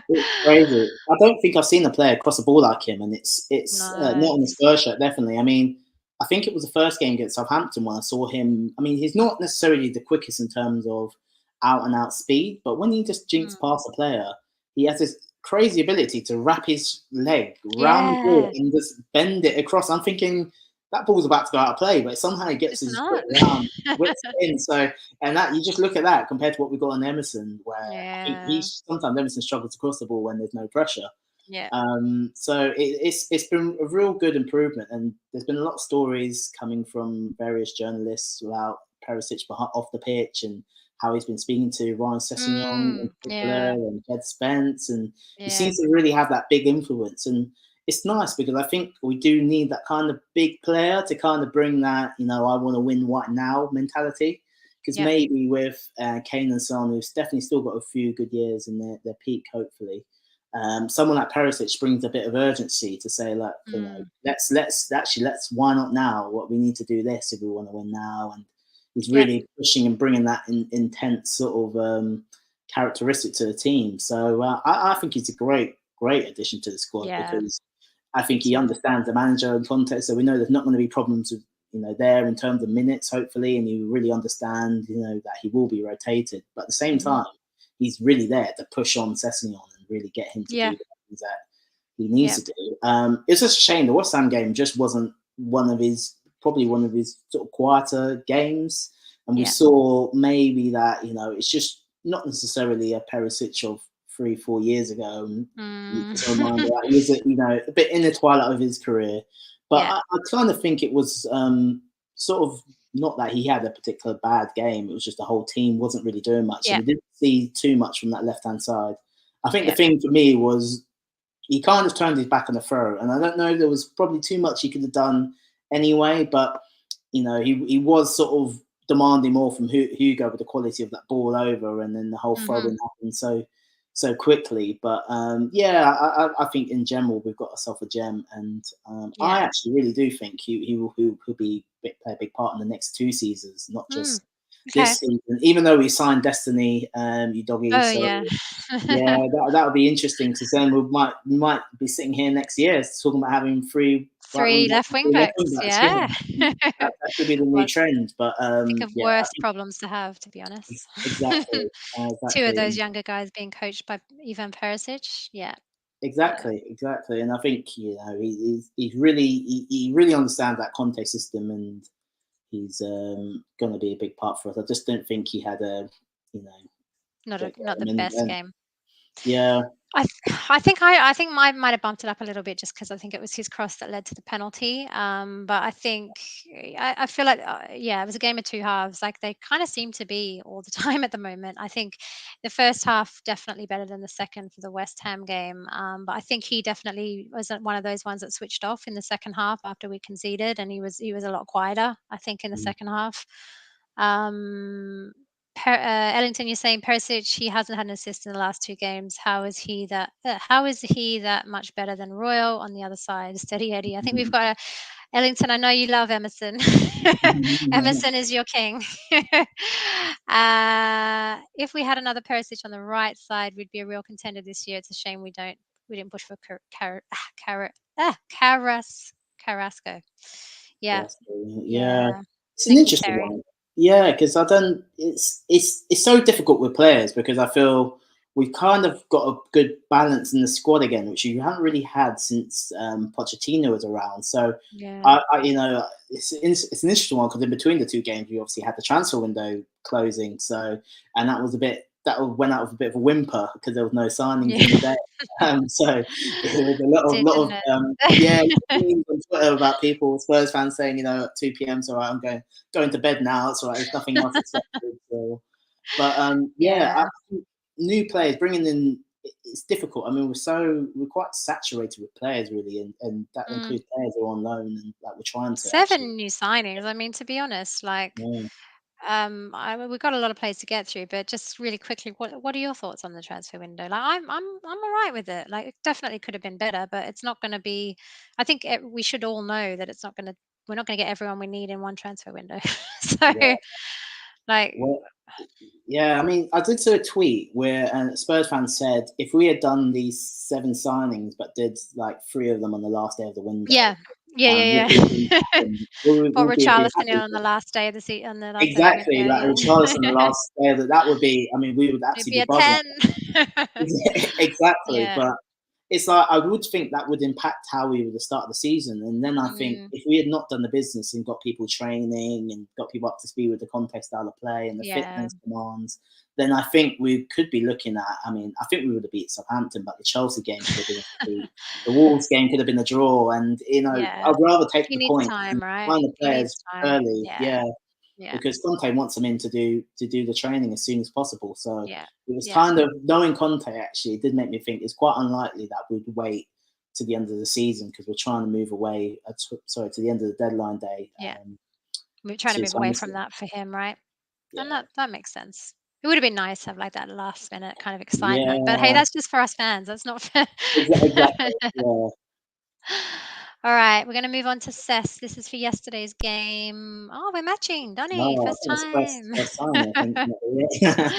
Speaker 2: It's crazy. I don't think I've seen a player cross a ball like him, and it's
Speaker 1: No.
Speaker 2: not on the Spurs shirt, definitely. I mean, I think it was the first game against Southampton when I saw him. I mean, he's not necessarily the quickest in terms of out and out speed, but when he just jinks
Speaker 1: Mm.
Speaker 2: past a player, he has this crazy ability to wrap his leg round the ball
Speaker 1: Yeah,
Speaker 2: and just bend it across. I'm thinking that ball's about to go out of play, but somehow he gets
Speaker 1: it's
Speaker 2: his foot
Speaker 1: not.
Speaker 2: around, whips it in. So, and that you just look at that compared to what we've got on Emerson, where I think
Speaker 1: Yeah,
Speaker 2: he's sometimes Emerson struggles to cross the ball when there's no pressure.
Speaker 1: yeah,
Speaker 2: So it's been a real good improvement, and there's been a lot of stories coming from various journalists about Perisic off the pitch and how he's been speaking to Ryan Sessegnon in particular
Speaker 1: yeah,
Speaker 2: and Jed Spence, and he
Speaker 1: yeah,
Speaker 2: seems to really have that big influence. And it's nice because I think we do need that kind of big player to kind of bring that, I want to win right now mentality. Because
Speaker 1: yep.
Speaker 2: maybe with Kane and Son, who's definitely still got a few good years in their peak, hopefully, someone like Perisic brings a bit of urgency to say, like,
Speaker 1: Mm,
Speaker 2: let's why not now? What we need to do this if we want to win now, and he's
Speaker 1: yep,
Speaker 2: really pushing and bringing that intense sort of characteristic to the team. So I think he's a great addition to the squad
Speaker 1: yeah,
Speaker 2: because I
Speaker 1: me
Speaker 2: think he
Speaker 1: too.
Speaker 2: understands the manager and context. So we know there's not going to be problems with there in terms of minutes, hopefully, and he will really understand that he will be rotated. But at the same
Speaker 1: Hmm.
Speaker 2: time, he's really there to push on Sessegnon and really get him to do
Speaker 1: Yeah,
Speaker 2: the things that he needs
Speaker 1: yeah,
Speaker 2: to do. It's just a shame the West Ham game just wasn't probably one of his sort of quieter games, and we
Speaker 1: yeah.
Speaker 2: saw maybe that it's just not necessarily a Perisic of 3-4 years ago. And
Speaker 1: Mm.
Speaker 2: just a reminder that he was a bit in the twilight of his career, but
Speaker 1: Yeah,
Speaker 2: I kind of think it was sort of not that he had a particular bad game. It was just the whole team wasn't really doing much, and
Speaker 1: yeah,
Speaker 2: we didn't see too much from that left hand side. I think the
Speaker 1: yeah,
Speaker 2: thing for me was he kind of turned his back on the throw, and I don't know if there was probably too much he could have done anyway, but he was sort of demanding more from Hugo with the quality of that ball over, and then the whole
Speaker 1: hmm,
Speaker 2: throwing happened so quickly. But yeah, I think in general we've got ourselves a gem, and I
Speaker 1: yeah.
Speaker 2: actually really do think he will play a big part in the next 2 seasons, not
Speaker 1: Mm.
Speaker 2: just
Speaker 1: Okay.
Speaker 2: this season. Even though we signed Destiny, you doggy,
Speaker 1: Oh
Speaker 2: so
Speaker 1: yeah.
Speaker 2: yeah, that would be interesting to say. We might be sitting here next year talking about having three right wing
Speaker 1: Three
Speaker 2: backs
Speaker 1: left
Speaker 2: and
Speaker 1: wing
Speaker 2: three left wing
Speaker 1: backs.
Speaker 2: backs. Yeah,
Speaker 1: Yeah.
Speaker 2: that could be the new
Speaker 1: Well,
Speaker 2: trend. But
Speaker 1: think of
Speaker 2: yeah, I
Speaker 1: worse
Speaker 2: think
Speaker 1: problems to have, to be honest.
Speaker 2: exactly,
Speaker 1: Two of
Speaker 2: exactly,
Speaker 1: those younger guys being coached by Ivan Perisic. Yeah, yeah,
Speaker 2: exactly. And I think he's really he really understands that Conte system, and he's going to be a big part for us. I just don't think he had a you know great
Speaker 1: not the
Speaker 2: game,
Speaker 1: best
Speaker 2: and
Speaker 1: game.
Speaker 2: yeah.
Speaker 1: I think might have bumped it up a little bit just because I think it was his cross that led to the penalty. But I think I feel like yeah, it was a game of two halves. Like they kind of seem to be all the time at the moment. I think the first half definitely better than the second for the West Ham game. But I think he definitely wasn't one of those ones that switched off in the second half after we conceded, and he was a lot quieter. I think in the
Speaker 2: Mm.
Speaker 1: second half. Um, Ellington, you're saying Perisic, he hasn't had an assist in the last two games. How is he that? How is he that much better than Royal on the other side? Steady Eddie. I think we've got Ellington. I know you love Emerson. Emerson is your king. If we had another Perisic on the right side, we'd be a real contender this year. It's a shame we didn't push for Carrasco. Yeah,
Speaker 2: Yeah,
Speaker 1: yeah.
Speaker 2: it's an
Speaker 1: Thank you,
Speaker 2: interesting
Speaker 1: Terry.
Speaker 2: one. Yeah, because I don't. It's so difficult with players because I feel we've kind of got a good balance in the squad again, which you haven't really had since Pochettino was around. So
Speaker 1: Yeah.
Speaker 2: it's an interesting one because in between the two games, we obviously had the transfer window closing. So and that was a bit that went out with a bit of a whimper because there was no signings
Speaker 1: Yeah.
Speaker 2: in the day. So there was a lot
Speaker 1: Did,
Speaker 2: of
Speaker 1: didn't
Speaker 2: yeah,
Speaker 1: it?
Speaker 2: memes on Twitter about people, Spurs fans saying, at 2 p.m. So I'm going to bed now. It's all right. There's nothing else expected. So, but yeah, I
Speaker 1: Yeah.
Speaker 2: think new players bringing in it's difficult. I mean, we're quite saturated with players really, and that
Speaker 1: Mm.
Speaker 2: includes players who are on loan and that we're trying to actually.
Speaker 1: 7 new signings. I mean, to be honest, like,
Speaker 2: Yeah.
Speaker 1: we've got a lot of players to get through, but just really quickly, what are your thoughts on the transfer window? Like, I'm all right with it. Like, it definitely could have been better, but it's not going to be. I think we should all know that it's not going to. We're not going to get everyone we need in one transfer window. So,
Speaker 2: Yeah.
Speaker 1: like,
Speaker 2: Well, yeah, I mean, I did see a tweet where a Spurs fan said if we had done these 7 signings but did like 3 of them on the last day of the window,
Speaker 1: yeah, yeah,
Speaker 2: we'll
Speaker 1: yeah,
Speaker 2: be
Speaker 1: yeah.
Speaker 2: happy.
Speaker 1: Put
Speaker 2: We'll be
Speaker 1: Richarlison in
Speaker 2: happy.
Speaker 1: on the last day of on the last day of the
Speaker 2: Exactly,
Speaker 1: window.
Speaker 2: like
Speaker 1: Yeah,
Speaker 2: Richarlison the last day of that would be. I mean, we would
Speaker 1: it'd
Speaker 2: actually
Speaker 1: be
Speaker 2: be
Speaker 1: a
Speaker 2: buzzing.
Speaker 1: 10.
Speaker 2: Exactly,
Speaker 1: Yeah.
Speaker 2: but it's like I would think that would impact how we would start the season. And then I think if we had not done the business and got people training and got people up to speed with the Conte style of play and the
Speaker 1: Yeah.
Speaker 2: fitness demands, then I think we could be looking at. I mean, I think we would have beat Southampton, but the Chelsea game could have been a defeat. The Wolves game could have been a draw, and
Speaker 1: Yeah.
Speaker 2: I'd rather take
Speaker 1: He
Speaker 2: the
Speaker 1: needs
Speaker 2: points
Speaker 1: time,
Speaker 2: and
Speaker 1: right?
Speaker 2: find the
Speaker 1: He needs
Speaker 2: players
Speaker 1: time.
Speaker 2: early.
Speaker 1: Yeah.
Speaker 2: Yeah,
Speaker 1: Yeah.
Speaker 2: because Conte wants them in to do the training as soon as possible. So
Speaker 1: Yeah.
Speaker 2: it was
Speaker 1: Yeah.
Speaker 2: kind of knowing Conte. Actually, it did make me think it's quite unlikely that we'd wait to the end of the season because we're trying to move away. To the end of the deadline day.
Speaker 1: Yeah. We're trying to
Speaker 2: To
Speaker 1: move away from
Speaker 2: Somerset.
Speaker 1: that for him, right? And
Speaker 2: Yeah,
Speaker 1: that makes sense. It would have been nice to have like that last minute kind of excitement. But hey,
Speaker 2: yeah,
Speaker 1: that's just for us fans. That's not fair.
Speaker 2: exactly. Yeah.
Speaker 1: All right, we're going to move on to Cess. This is for yesterday's game. Oh, we're matching, Donny.
Speaker 2: No, I
Speaker 1: First
Speaker 2: think it's
Speaker 1: time.
Speaker 2: first time. I think. Yeah.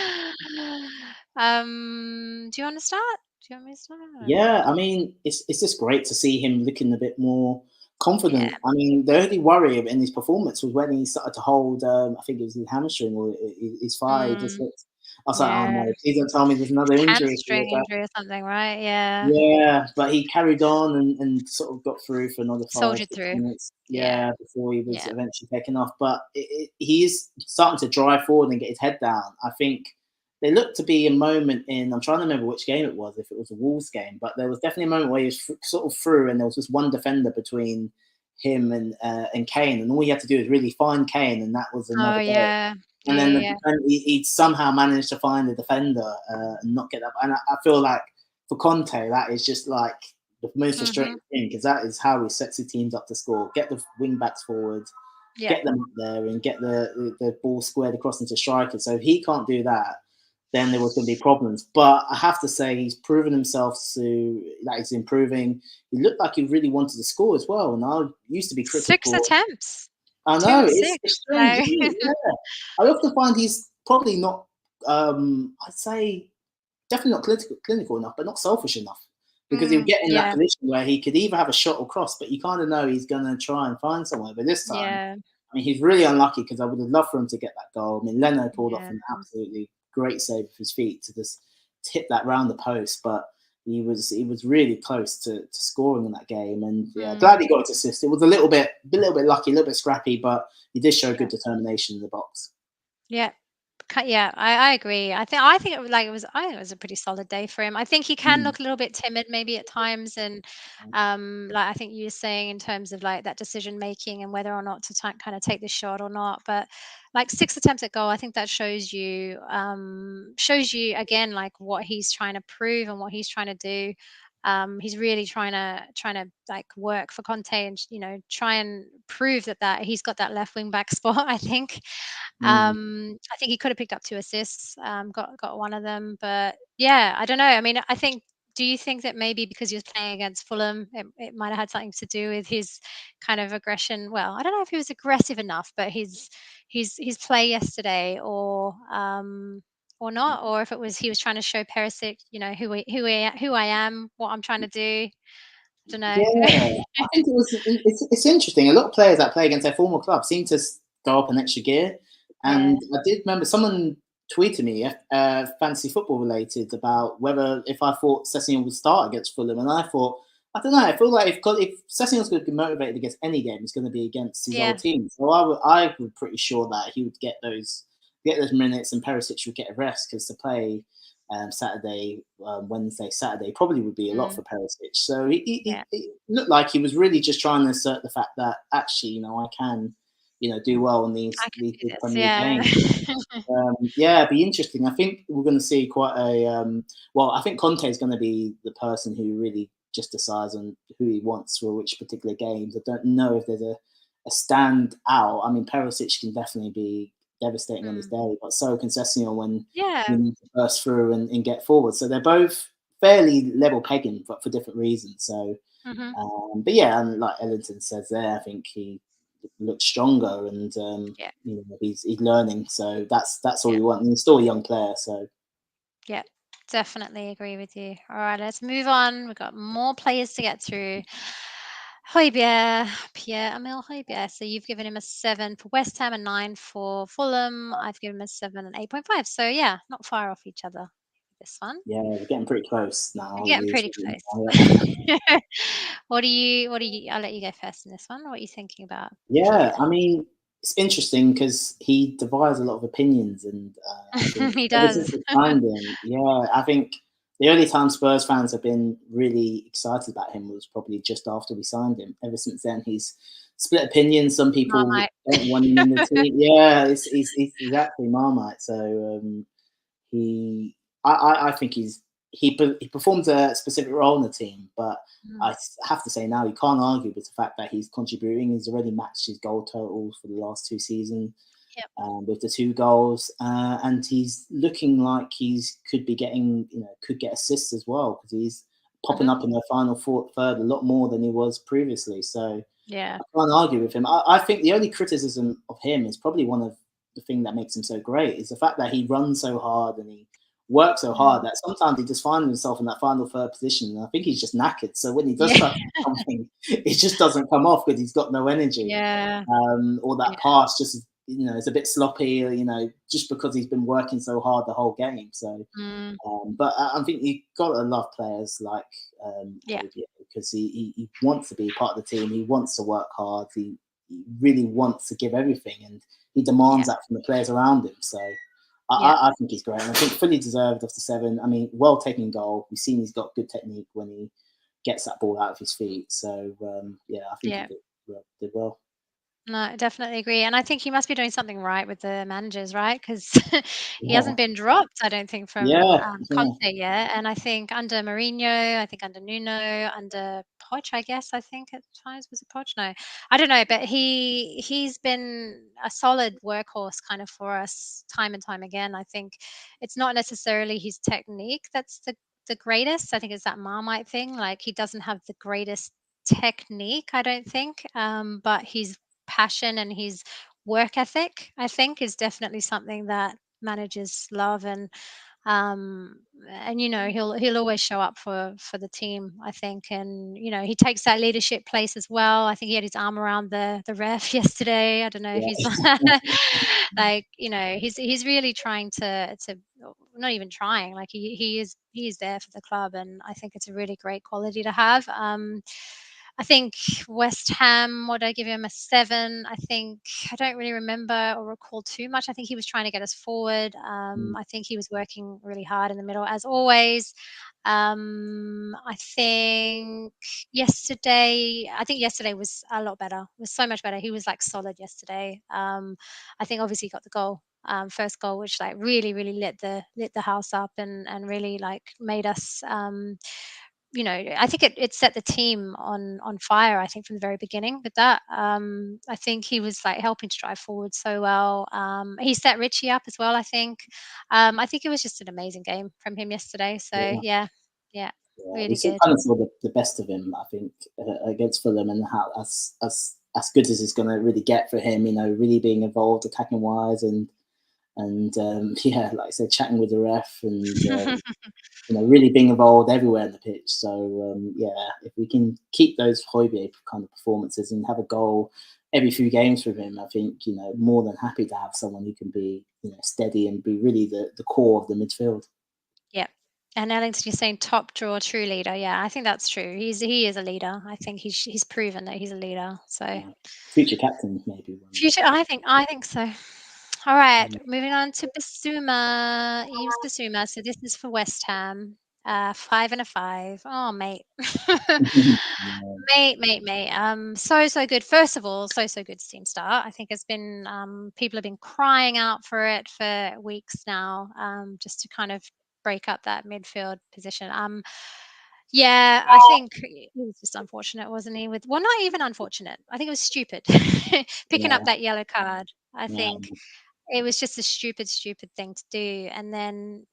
Speaker 1: Do you want to start? Do you want me to start?
Speaker 2: Yeah, I mean, it's just great to see him looking a bit more
Speaker 1: Yeah.
Speaker 2: confident. I mean, the only worry in his performance was when he started to hold. I think it was his hamstring or his thigh. He just
Speaker 1: Mm,
Speaker 2: looked. I was like, oh
Speaker 1: yeah.
Speaker 2: no, please don't tell me there's another injury here.
Speaker 1: Hamstring injury or something, right? Yeah.
Speaker 2: Yeah, but he carried on and sort of got through for another five,
Speaker 1: Soldiered
Speaker 2: six
Speaker 1: through.
Speaker 2: minutes.
Speaker 1: Yeah.
Speaker 2: Yeah, before he was
Speaker 1: Yeah.
Speaker 2: eventually taken off. But he is starting to drive forward and get his head down. I think there looked to be a moment in. I'm trying to remember which game it was. If it was a Wolves game, but there was definitely a moment where he was sort of through, and there was just one defender between him and Kane, and all he had to do was really find Kane, and that was
Speaker 1: Oh,
Speaker 2: another goal.
Speaker 1: yeah.
Speaker 2: And
Speaker 1: Yeah,
Speaker 2: then
Speaker 1: yeah.
Speaker 2: he somehow managed to find the defender and not get that. And I feel like for Conte, that is just like the most frustrating thing because that is how he sets his teams up to score. Get the wing backs forward,
Speaker 1: Yeah.
Speaker 2: get them up there, and get the ball squared across into strikers. So if he can't do that, then there was going to be problems. But I have to say, he's proven himself that he's improving. He looked like he really wanted to score as well. And I used to be
Speaker 1: 6
Speaker 2: critical.
Speaker 1: attempts.
Speaker 2: I
Speaker 1: 2
Speaker 2: know
Speaker 1: and
Speaker 2: it's
Speaker 1: 6.
Speaker 2: strange.
Speaker 1: Like,
Speaker 2: Yeah, I often find he's probably not. I'd say definitely not clinical enough, but not selfish enough because he'll get in that
Speaker 1: yeah.
Speaker 2: position where he could either have a shot or cross, but you kind of know he's going to try and find somewhere. But this time,
Speaker 1: Yeah.
Speaker 2: I mean, he's really unlucky because I would have loved for him to get that goal. I mean, Leno pulled off
Speaker 1: Yeah.
Speaker 2: an absolutely great save with his feet to just hit that round the post, but he was really close to scoring in that game. And yeah, glad he got his assist. It was a little bit lucky, a little bit scrappy, but he did show good determination in the box.
Speaker 1: Yeah. Yeah, I agree. I think I think it was a pretty solid day for him. I think he can
Speaker 2: Mm.
Speaker 1: look a little bit timid maybe at times, and like I think you were saying in terms of like that decision making and whether or not to kind of take the shot or not. But like 6 attempts at goal, I think that shows you again like what he's trying to prove and what he's trying to do. He's really trying to like work for Conte and try and prove that he's got that left wing back spot. I think.
Speaker 2: Mm.
Speaker 1: I think he could have picked up 2 assists, got one of them, but yeah, I don't know. I mean, I think. Do you think that maybe because he was playing against Fulham, it might have had something to do with his kind of aggression? Well, I don't know if he was aggressive enough, but his play yesterday, or not, or if it was he was trying to show Perisic, who I am, what I'm trying to do. I don't know.
Speaker 2: Yeah, I think it's interesting. A lot of players that play against their former club seem to go up an extra gear.
Speaker 1: Yeah,
Speaker 2: And I did remember someone tweeted me, fancy football related, about whether if I thought Sessegnon would start against Fulham, and I thought I don't know. I feel like if Sessegnon's going to be motivated against any game, it's going to be against his
Speaker 1: yeah,
Speaker 2: old team. So I was pretty sure that he would get those minutes, and Perisic would get a rest because to play Saturday, Wednesday, Saturday probably would be a lot
Speaker 1: mm,
Speaker 2: for Perisic. So he
Speaker 1: yeah.
Speaker 2: it looked like he was really just trying to assert the fact that actually, I can, do well in
Speaker 1: I
Speaker 2: these
Speaker 1: can
Speaker 2: these
Speaker 1: do
Speaker 2: big
Speaker 1: this.
Speaker 2: Premier League
Speaker 1: Yeah,
Speaker 2: games. Yeah, it'd be interesting. I think we're going to see quite a well. I think Conte is going to be the person who really just decides on who he wants for which particular games. I don't know if there's a stand out. I mean, Perisic can definitely be devastating on his
Speaker 1: Mm.
Speaker 2: day, but so Concession when you
Speaker 1: Yeah.
Speaker 2: need to burst through and get forward. So they're both fairly level pegging, but for different reasons. So,
Speaker 1: Mhm.
Speaker 2: but yeah, and like Ellington says there, I think he looks stronger, and
Speaker 1: Yeah.
Speaker 2: he's learning. So that's all
Speaker 1: Yeah.
Speaker 2: we want. And he's still a young player, so
Speaker 1: Yeah. Definitely agree with you. All right, let's move on. We've got more players to get through. Højbjerg, Pierre-Emile Højbjerg. So you've given him a 7 for West Ham, a 9 for Fulham. I've given him a 7 and 8.5. So yeah, not far off each other. This one.
Speaker 2: yeah, we're getting pretty close now.
Speaker 1: We're getting pretty close. What do you I'll let you go first in this one. What are you thinking about
Speaker 2: Yeah,
Speaker 1: Pierre?
Speaker 2: I mean, it's interesting because he divides a lot of opinions, and I think
Speaker 1: He
Speaker 2: ever since
Speaker 1: does.
Speaker 2: we signed him, yeah, I think the only time Spurs fans have been really excited about him was probably just after we signed him. Ever since then, he's split opinions. Some people
Speaker 1: Marmite.
Speaker 2: don't want him in the team. Yeah, it's exactly Marmite. So he, I think he performs a specific role in the team, but
Speaker 1: Mm,
Speaker 2: I have to say now you can't argue with the fact that he's contributing. He's already matched his goal totals for the last 2 seasons
Speaker 1: yep.
Speaker 2: with the 2 goals, and he's looking like he's could be getting, could get assists as well because he's popping
Speaker 1: Mhm.
Speaker 2: up in the final third a lot more than he was previously. So
Speaker 1: Yeah.
Speaker 2: I can't argue with him. I think the only criticism of him is probably one of the thing that makes him so great is the fact that he runs so hard and he works so hard
Speaker 1: Mm.
Speaker 2: that sometimes he just finds himself in that final third position. And I think he's just knackered. So when he does
Speaker 1: Yeah.
Speaker 2: try to do something, it just doesn't come off because he's got no energy.
Speaker 1: Yeah.
Speaker 2: Or that
Speaker 1: Yeah.
Speaker 2: pass just, it's a bit sloppy, just because he's been working so hard the whole game. So
Speaker 1: Mm.
Speaker 2: but I think you've got to love players like
Speaker 1: Yeah.
Speaker 2: Hodier because he wants to be part of the team. He wants to work hard. He really wants to give everything, and he
Speaker 1: Yeah.
Speaker 2: demands that from the players around him. So
Speaker 1: Yeah.
Speaker 2: I think he's great. And I think fully deserved of the 7. I mean, well taken goal. We've seen he's got good technique when he gets that ball out of his feet. So yeah, I think he
Speaker 1: Yeah.
Speaker 2: did well.
Speaker 1: No, I definitely agree, and I think he must be doing something right with the managers, right? Because he
Speaker 2: Yeah,
Speaker 1: hasn't been dropped, I don't think, from,
Speaker 2: yeah, yeah,
Speaker 1: Conte yet, and I think under Mourinho, I think under Nuno, under Poch, I guess, I think at times was it Poch? No, I don't know, but he's been a solid workhorse kind of for us time and time again. I think it's not necessarily his technique that's the greatest. I think it's that Marmite thing. Like he doesn't have the greatest technique, I don't think, but he's passion and his work ethic, I think, is definitely something that managers love and he'll always show up for the team, I think. And he takes that leadership place as well. I think he had his arm around the ref yesterday. I don't know if he's
Speaker 2: yeah,
Speaker 1: like, he's really trying to not even trying, like he is there for the club, and I think it's a really great quality to have. I think West Ham, would I give him a 7? I think I don't really remember or recall too much. I think he was trying to get us forward.
Speaker 2: mm,
Speaker 1: I think he was working really hard in the middle, as always. I think yesterday was a lot better. Was so much better. He was like solid yesterday. I think obviously he got the goal, first goal, which like really, really lit the house up and really like made us. I think it set the team on fire. I think from the very beginning with that. I think he was like helping to drive forward so well. He set Richie up as well. I think it was just an amazing game from him yesterday. So
Speaker 2: yeah.
Speaker 1: yeah, yeah,
Speaker 2: Yeah, we
Speaker 1: really
Speaker 2: saw
Speaker 1: good.
Speaker 2: kind of saw the best of him, I think, against Fulham, and how as good as it's going to really get for him. Really being involved attacking wise, and yeah, like I said, chatting with the ref, and really being involved everywhere in the pitch. So yeah, if we can keep those Højbjerg kind of performances and have a goal every few games from him, I think more than happy to have someone who can be steady and be really the core of the midfield.
Speaker 1: Yeah. And Ellington, you're saying top draw, true leader. Yeah, I think that's true. He is a leader. I think he's proven that he's a leader. So
Speaker 2: Future captain, maybe one day.
Speaker 1: future, I think so. All right,
Speaker 2: Mm.
Speaker 1: moving on to Basuma, Eves Basuma. So this is for West Ham. 5 and a 5. Oh, mate.
Speaker 2: Yeah,
Speaker 1: Mate. So good. First of all, so good team start. I think it's been people have been crying out for it for weeks now, just to kind of break up that midfield position. Yeah, I think he was just unfortunate, wasn't he? Well, not even unfortunate. I think it was stupid picking
Speaker 2: yeah,
Speaker 1: up that yellow card. I
Speaker 2: yeah,
Speaker 1: think. it was just a stupid, stupid thing to do. And then,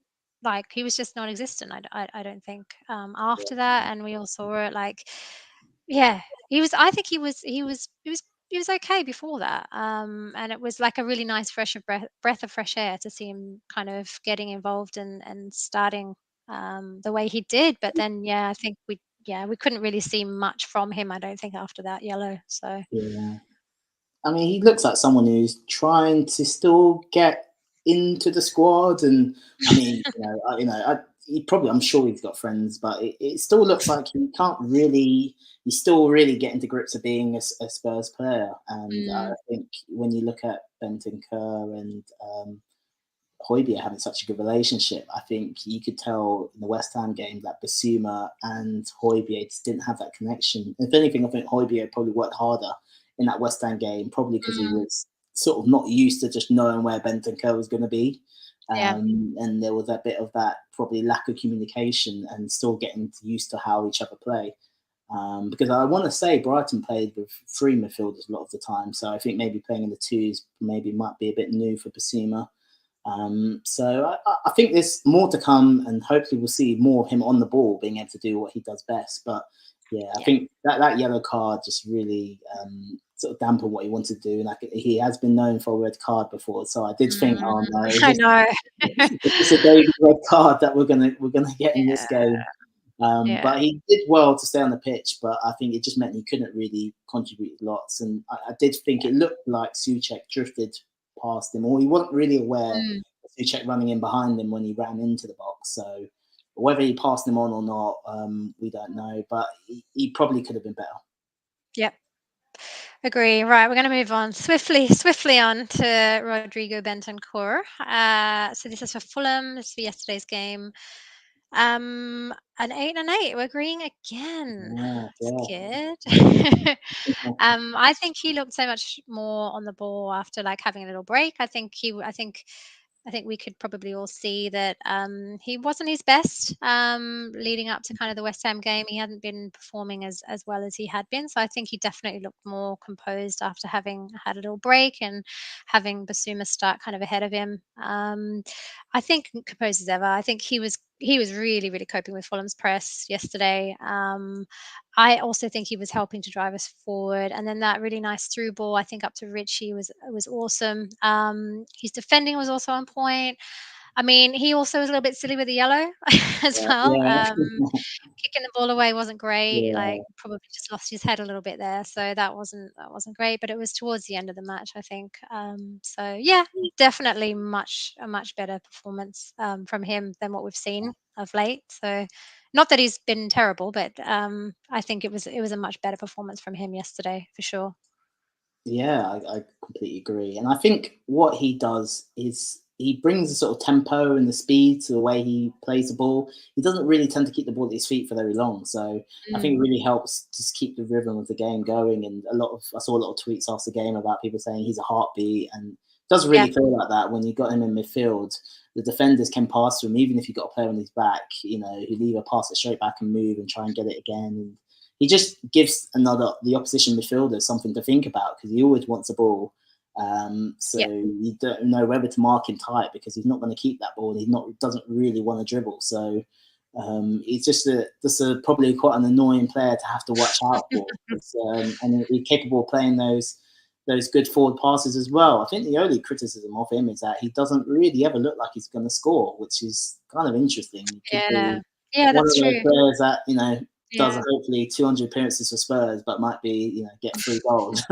Speaker 1: like, he was just non-existent. I don't think after that, and we all saw it. Like, yeah, he was. I think he was okay before that. And it was like a really nice breath of fresh air to see him kind of getting involved and starting the way he did. But then, yeah, I think we couldn't really see much from him. I don't think after that yellow. So
Speaker 2: Yeah. I mean, he looks like someone who's trying to still get into the squad, and I mean, he probably, I'm sure he's got friends, but it still looks like he can't really. He's still really getting to grips of being a Spurs player, and I
Speaker 1: mm,
Speaker 2: think when you look at Bentancur and Højbjerg having such a good relationship, I think you could tell in the West Ham game that Basuma and Højbjerg just didn't have that connection. If anything, I think Højbjerg probably worked harder in that West Ham game, probably because he
Speaker 1: mm,
Speaker 2: was sort of not used to just knowing where Bentancur was going to be.
Speaker 1: yeah,
Speaker 2: And there was a bit of that probably lack of communication and still getting used to how each other play. Because I want to say Brighton played with three midfielders a lot of the time, so I think maybe playing in the twos maybe might be a bit new for Basuma. So I think there's more to come, and hopefully we'll see more of him on the ball, being able to do what he does best. But yeah, I
Speaker 1: yeah.
Speaker 2: think that yellow card just really sort of dampened what he wanted to do. And like, he has been known for a red card before, so I did think,
Speaker 1: Mm,
Speaker 2: oh no,
Speaker 1: I know.
Speaker 2: is this a baby red card that we're gonna get in this
Speaker 1: Yeah,
Speaker 2: game?
Speaker 1: yeah.
Speaker 2: But he did well to stay on the pitch, but I think it just meant he couldn't really contribute lots. And I did think it looked like Souček drifted past him, or he wasn't really aware
Speaker 1: Mm,
Speaker 2: of Souček running in behind him when he ran into the box. So whether he passed him on or not, we don't know. But he probably could have been better.
Speaker 1: yep. Agree. Right, we're going to move on swiftly on to Rodrigo Bentancur. So this is for Fulham. This is for yesterday's game. An 8 and 8. We're agreeing again.
Speaker 2: Yeah,
Speaker 1: It's
Speaker 2: yeah.
Speaker 1: good. I think he looked so much more on the ball after like having a little break. I think we could probably all see that he wasn't his best leading up to kind of the West Ham game. He hadn't been performing as well as he had been, so I think he definitely looked more composed after having had a little break and having Basuma start kind of ahead of him. I think composed as ever. I think he was really really coping with Fulham's press yesterday. I also think he was helping to drive us forward, and then that really nice through ball I think up to Richie was awesome. His defending was also on point. I mean, he also was a little bit silly with the yellow as well.
Speaker 2: Yeah,
Speaker 1: Kicking the ball away wasn't great. Like
Speaker 2: yeah.
Speaker 1: probably just lost his head a little bit there, so that wasn't great. But it was towards the end of the match, I think. So yeah, definitely a much better performance from him than what we've seen of late. So not that he's been terrible, but I think it was a much better performance from him yesterday for sure.
Speaker 2: Yeah, I completely agree. And I think what he does is he brings the sort of tempo and the speed to the way he plays the ball. He doesn't really tend to keep the ball at his feet for very long. So I think
Speaker 1: Mm,
Speaker 2: it really helps to keep the rhythm of the game going. And I saw a lot of tweets after the game about people saying he's a heartbeat, and it does
Speaker 1: yeah,
Speaker 2: really feel like that when you got him in midfield. The defenders can pass to him, even if you've got a player on his back, he'll either pass it straight back and move and try and get it again. He just gives the opposition midfielder something to think about because he always wants the ball. So
Speaker 1: yeah,
Speaker 2: you don't know whether to mark him tight because he's not going to keep that ball. Doesn't really want to dribble. So he's just probably quite an annoying player to have to watch out for. And he's capable of playing those good forward passes as well. I think the only criticism of him is that he doesn't really ever look like he's going to score, which is kind of interesting. He could
Speaker 1: yeah,
Speaker 2: be
Speaker 1: yeah.
Speaker 2: one of
Speaker 1: That's
Speaker 2: those
Speaker 1: true.
Speaker 2: players that does
Speaker 1: Yeah,
Speaker 2: hopefully 200 appearances for Spurs, but might be get 3 goals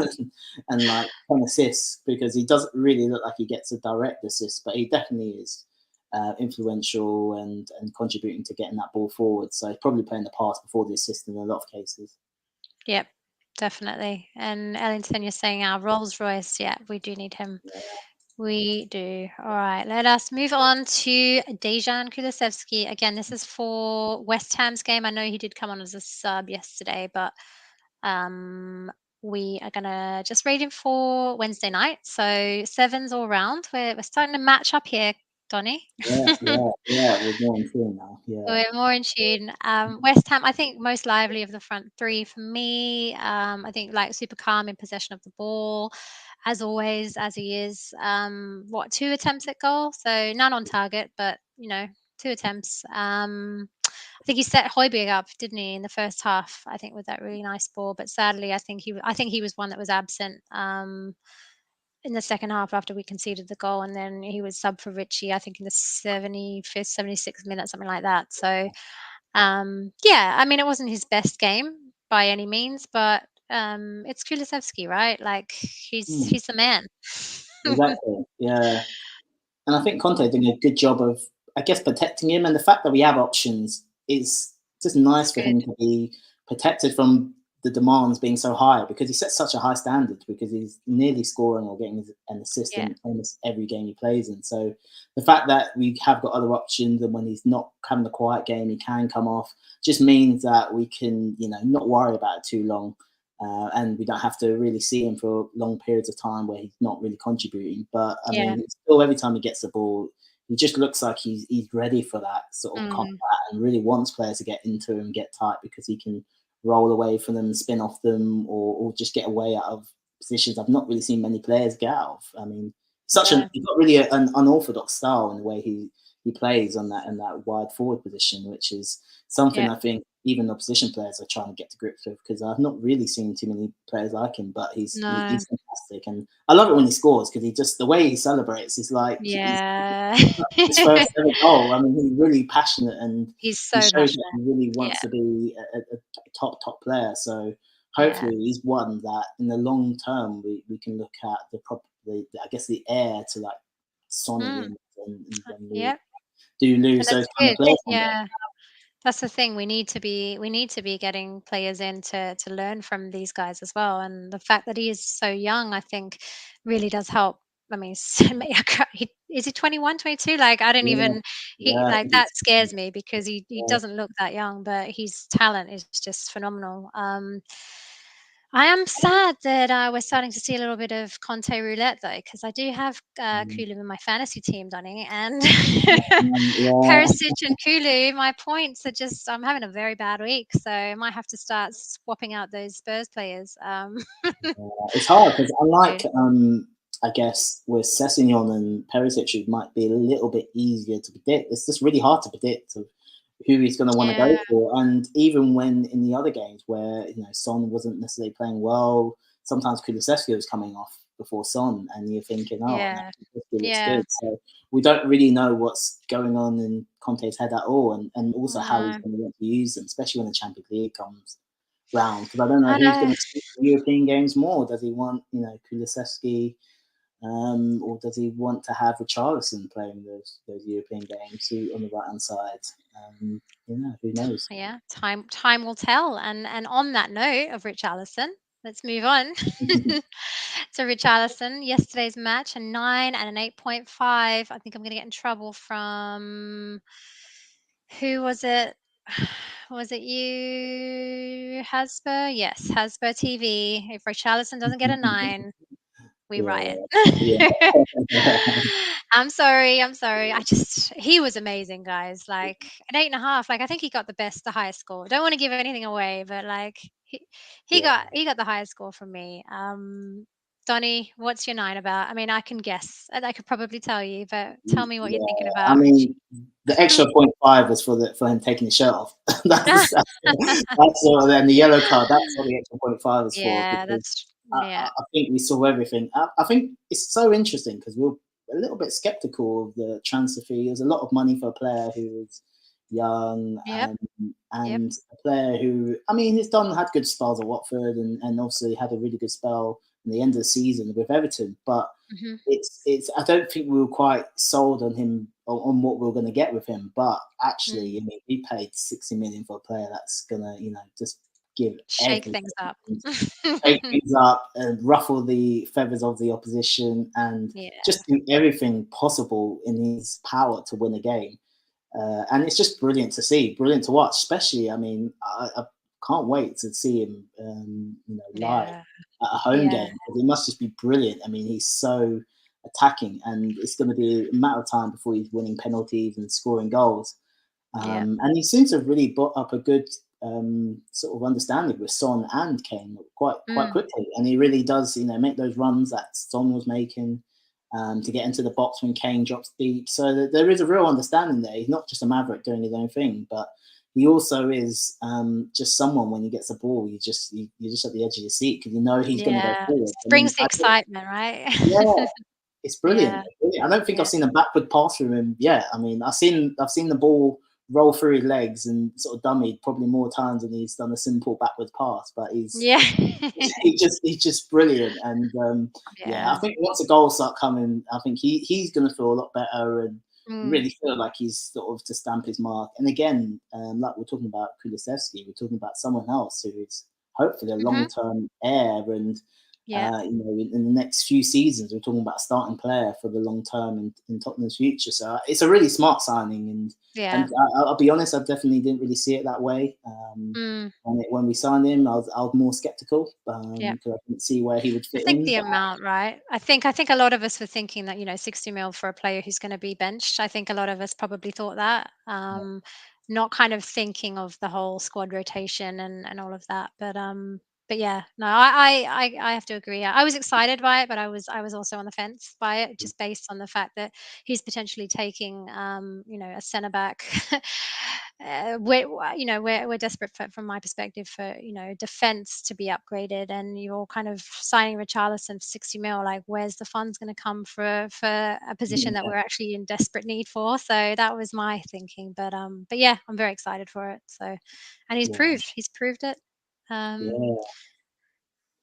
Speaker 2: and like 10 assists because he doesn't really look like he gets a direct assist, but he definitely is influential and contributing to getting that ball forward. So he's probably playing the pass before the assist in a lot of cases.
Speaker 1: yep, definitely. And Ellington, you're saying our Rolls Royce. Yeah, we do need him. We do. All right, let us move on to Dejan Kulusevski. Again, this is for West Ham's game. I know he did come on as a sub yesterday, but um, we are gonna just rate him for Wednesday night. So sevens all round. We're starting to match up here, Donny.
Speaker 2: Yeah, yeah, yeah. We're more in tune now. Yeah,
Speaker 1: We're more in tune. West Ham, I think most lively of the front three for me. I think like super calm in possession of the ball. as always, as he is. 2 attempts at goal, so none on target, but 2 attempts. I think he set Højbjerg up, didn't he, in the first half? I think with that really nice ball, but sadly, I think he was one that was absent. In the second half after we conceded the goal, and then he was sub for Richie, I think in the 75th, 76th minute, something like that. So, yeah, I mean, it wasn't his best game by any means, but it's Kulusevski, right? Like he's the man.
Speaker 2: Exactly. Yeah. And I think Conte doing a good job of, I guess, protecting him. And the fact that we have options is just nice for
Speaker 1: Good.
Speaker 2: him to be protected from the demands being so high, because he sets such a high standard, because he's nearly scoring or getting an assist
Speaker 1: Yeah.
Speaker 2: in almost every game he plays in. So the fact that we have got other options, and when he's not having a quiet game, he can come off, just means that we can, not worry about it too long. And we don't have to really see him for long periods of time where he's not really contributing. But I
Speaker 1: Yeah.
Speaker 2: mean, still, every time he gets the ball, he just looks like he's ready for that sort of combat, and really wants players to get into him, get tight, because he can roll away from them, spin off them, or just get away out of positions I've not really seen many players get out of. I mean, he's got really an unorthodox style in the way he plays on that wide forward position, which is something I think even opposition players are trying to get to grips with, because I've not really seen too many players like him. But he's fantastic, and I love it when he scores, because the way he celebrates is like his first ever goal. I mean, he's really passionate, and
Speaker 1: He's so
Speaker 2: he shows
Speaker 1: passionate.
Speaker 2: that he really wants to be a top player. So hopefully he's one that in the long term we can look at I guess the heir to like Sonny and when we do lose those kind of players.
Speaker 1: Yeah. That's the thing. We need to be getting players in to learn from these guys as well. And the fact that he is so young, I think, really does help. I mean, is he 21, 22? Like, I don't even, that scares me, because he doesn't look that young, but his talent is just phenomenal. I am sad that we're starting to see a little bit of Conte roulette, though, because I do have Kulu in my fantasy team, Donny, and Perisic and Kulu. My points are just, I'm having a very bad week, so I might have to start swapping out those Spurs players.
Speaker 2: It's hard, because unlike I guess with Sessegnon and Perisic, it might be a little bit easier to predict. It's just really hard to predict who he's going to want to go for. And even when in the other games where Son wasn't necessarily playing well, sometimes Kulusevski was coming off before Son, and you're thinking, looks good. So we don't really know what's going on in Conte's head at all, and also how he's going to want to use them, especially when the Champions League comes round. Because I don't know who's going to see the European games more. Does he want Kulusevski? Or does he want to have Richarlison playing those European games on the right hand side? Who knows?
Speaker 1: Yeah, time will tell. And on that note of Richarlison, let's move on. So Richarlison, yesterday's match, a 9 and an 8.5. I think I'm going to get in trouble from, who was it? Was it you, Hasper? Yes, Hasper TV. If Richarlison doesn't get a 9, we riot. I'm sorry. He was amazing, guys. Like an 8.5. Like, I think he got the highest score. Don't want to give anything away, but like he got the highest score from me. Donny, what's your 9 about? I mean, I can guess. I could probably tell you, but tell me what you're thinking about.
Speaker 2: I mean, the extra 0.5 was for him taking his shirt off. that's all. Then the yellow card. That's what the extra 0.5 was for.
Speaker 1: Yeah, that's
Speaker 2: I think we saw everything. I think it's so interesting, because we were a little bit skeptical of the transfer fee. It was a lot of money for a player who was young, and a player who, I mean, had good spells at Watford, and obviously had a really good spell in the end of the season with Everton. But it's I don't think we were quite sold on him, on what we were going to get with him. But actually, I mean, we paid 60 million for a player that's gonna just shake things up and ruffle the feathers of the opposition, and just do everything possible in his power to win a game. And it's just brilliant to see, brilliant to watch. Especially, I mean, I can't wait to see him, live at a home game. It must just be brilliant. I mean, he's so attacking, and it's going to be a matter of time before he's winning penalties and scoring goals. And he seems to have really built up a good sort of understanding with Son and Kane quite
Speaker 1: Mm.
Speaker 2: quickly, and he really does, make those runs that Son was making to get into the box when Kane drops deep. So there is a real understanding there. He's not just a maverick doing his own thing, but he also is just someone when he gets the ball, you're just at the edge of your seat because he's going to go
Speaker 1: Yeah.
Speaker 2: forward. I mean,
Speaker 1: Brings the excitement, right?
Speaker 2: yeah, it's brilliant.
Speaker 1: Yeah.
Speaker 2: I don't think
Speaker 1: Yeah.
Speaker 2: I've seen a backward pass from him yet. I mean, I've seen the ball roll through his legs and sort of dummied probably more times than he's done a simple backward pass. But
Speaker 1: Yeah.
Speaker 2: he's just brilliant. And I
Speaker 1: Yeah.
Speaker 2: think once the goals start coming, I think he's going to feel a lot better and
Speaker 1: Mm.
Speaker 2: really feel like he's sort of to stamp his mark. And again, like we're talking about Kulusevski, we're talking about someone else who is hopefully a
Speaker 1: Mhm.
Speaker 2: long-term heir and
Speaker 1: Yeah.
Speaker 2: in the next few seasons, we're talking about a starting player for the long term in Tottenham's future. So it's a really smart signing,
Speaker 1: Yeah.
Speaker 2: and I'll be honest, I definitely didn't really see it that way.
Speaker 1: Mm.
Speaker 2: When we signed him, I was more skeptical
Speaker 1: Yeah.
Speaker 2: because I didn't see where he would
Speaker 1: I
Speaker 2: fit
Speaker 1: think
Speaker 2: in.
Speaker 1: the
Speaker 2: But
Speaker 1: amount, right? I think a lot of us were thinking that, 60 mil for a player who's going to be benched. I think a lot of us probably thought that. Not kind of thinking of the whole squad rotation and all of that. But yeah, no, I have to agree. I was excited by it, but I was also on the fence by it, just based on the fact that he's potentially taking a centre back. We're desperate from my perspective for defense to be upgraded, and you're kind of signing Richarlison for 60 mil. Like, where's the funds going to come for a position that
Speaker 2: yeah,
Speaker 1: we're actually in desperate need for? So that was my thinking. But yeah, I'm very excited for it. So, and
Speaker 2: yeah,
Speaker 1: he's proved it. Um,
Speaker 2: yeah, and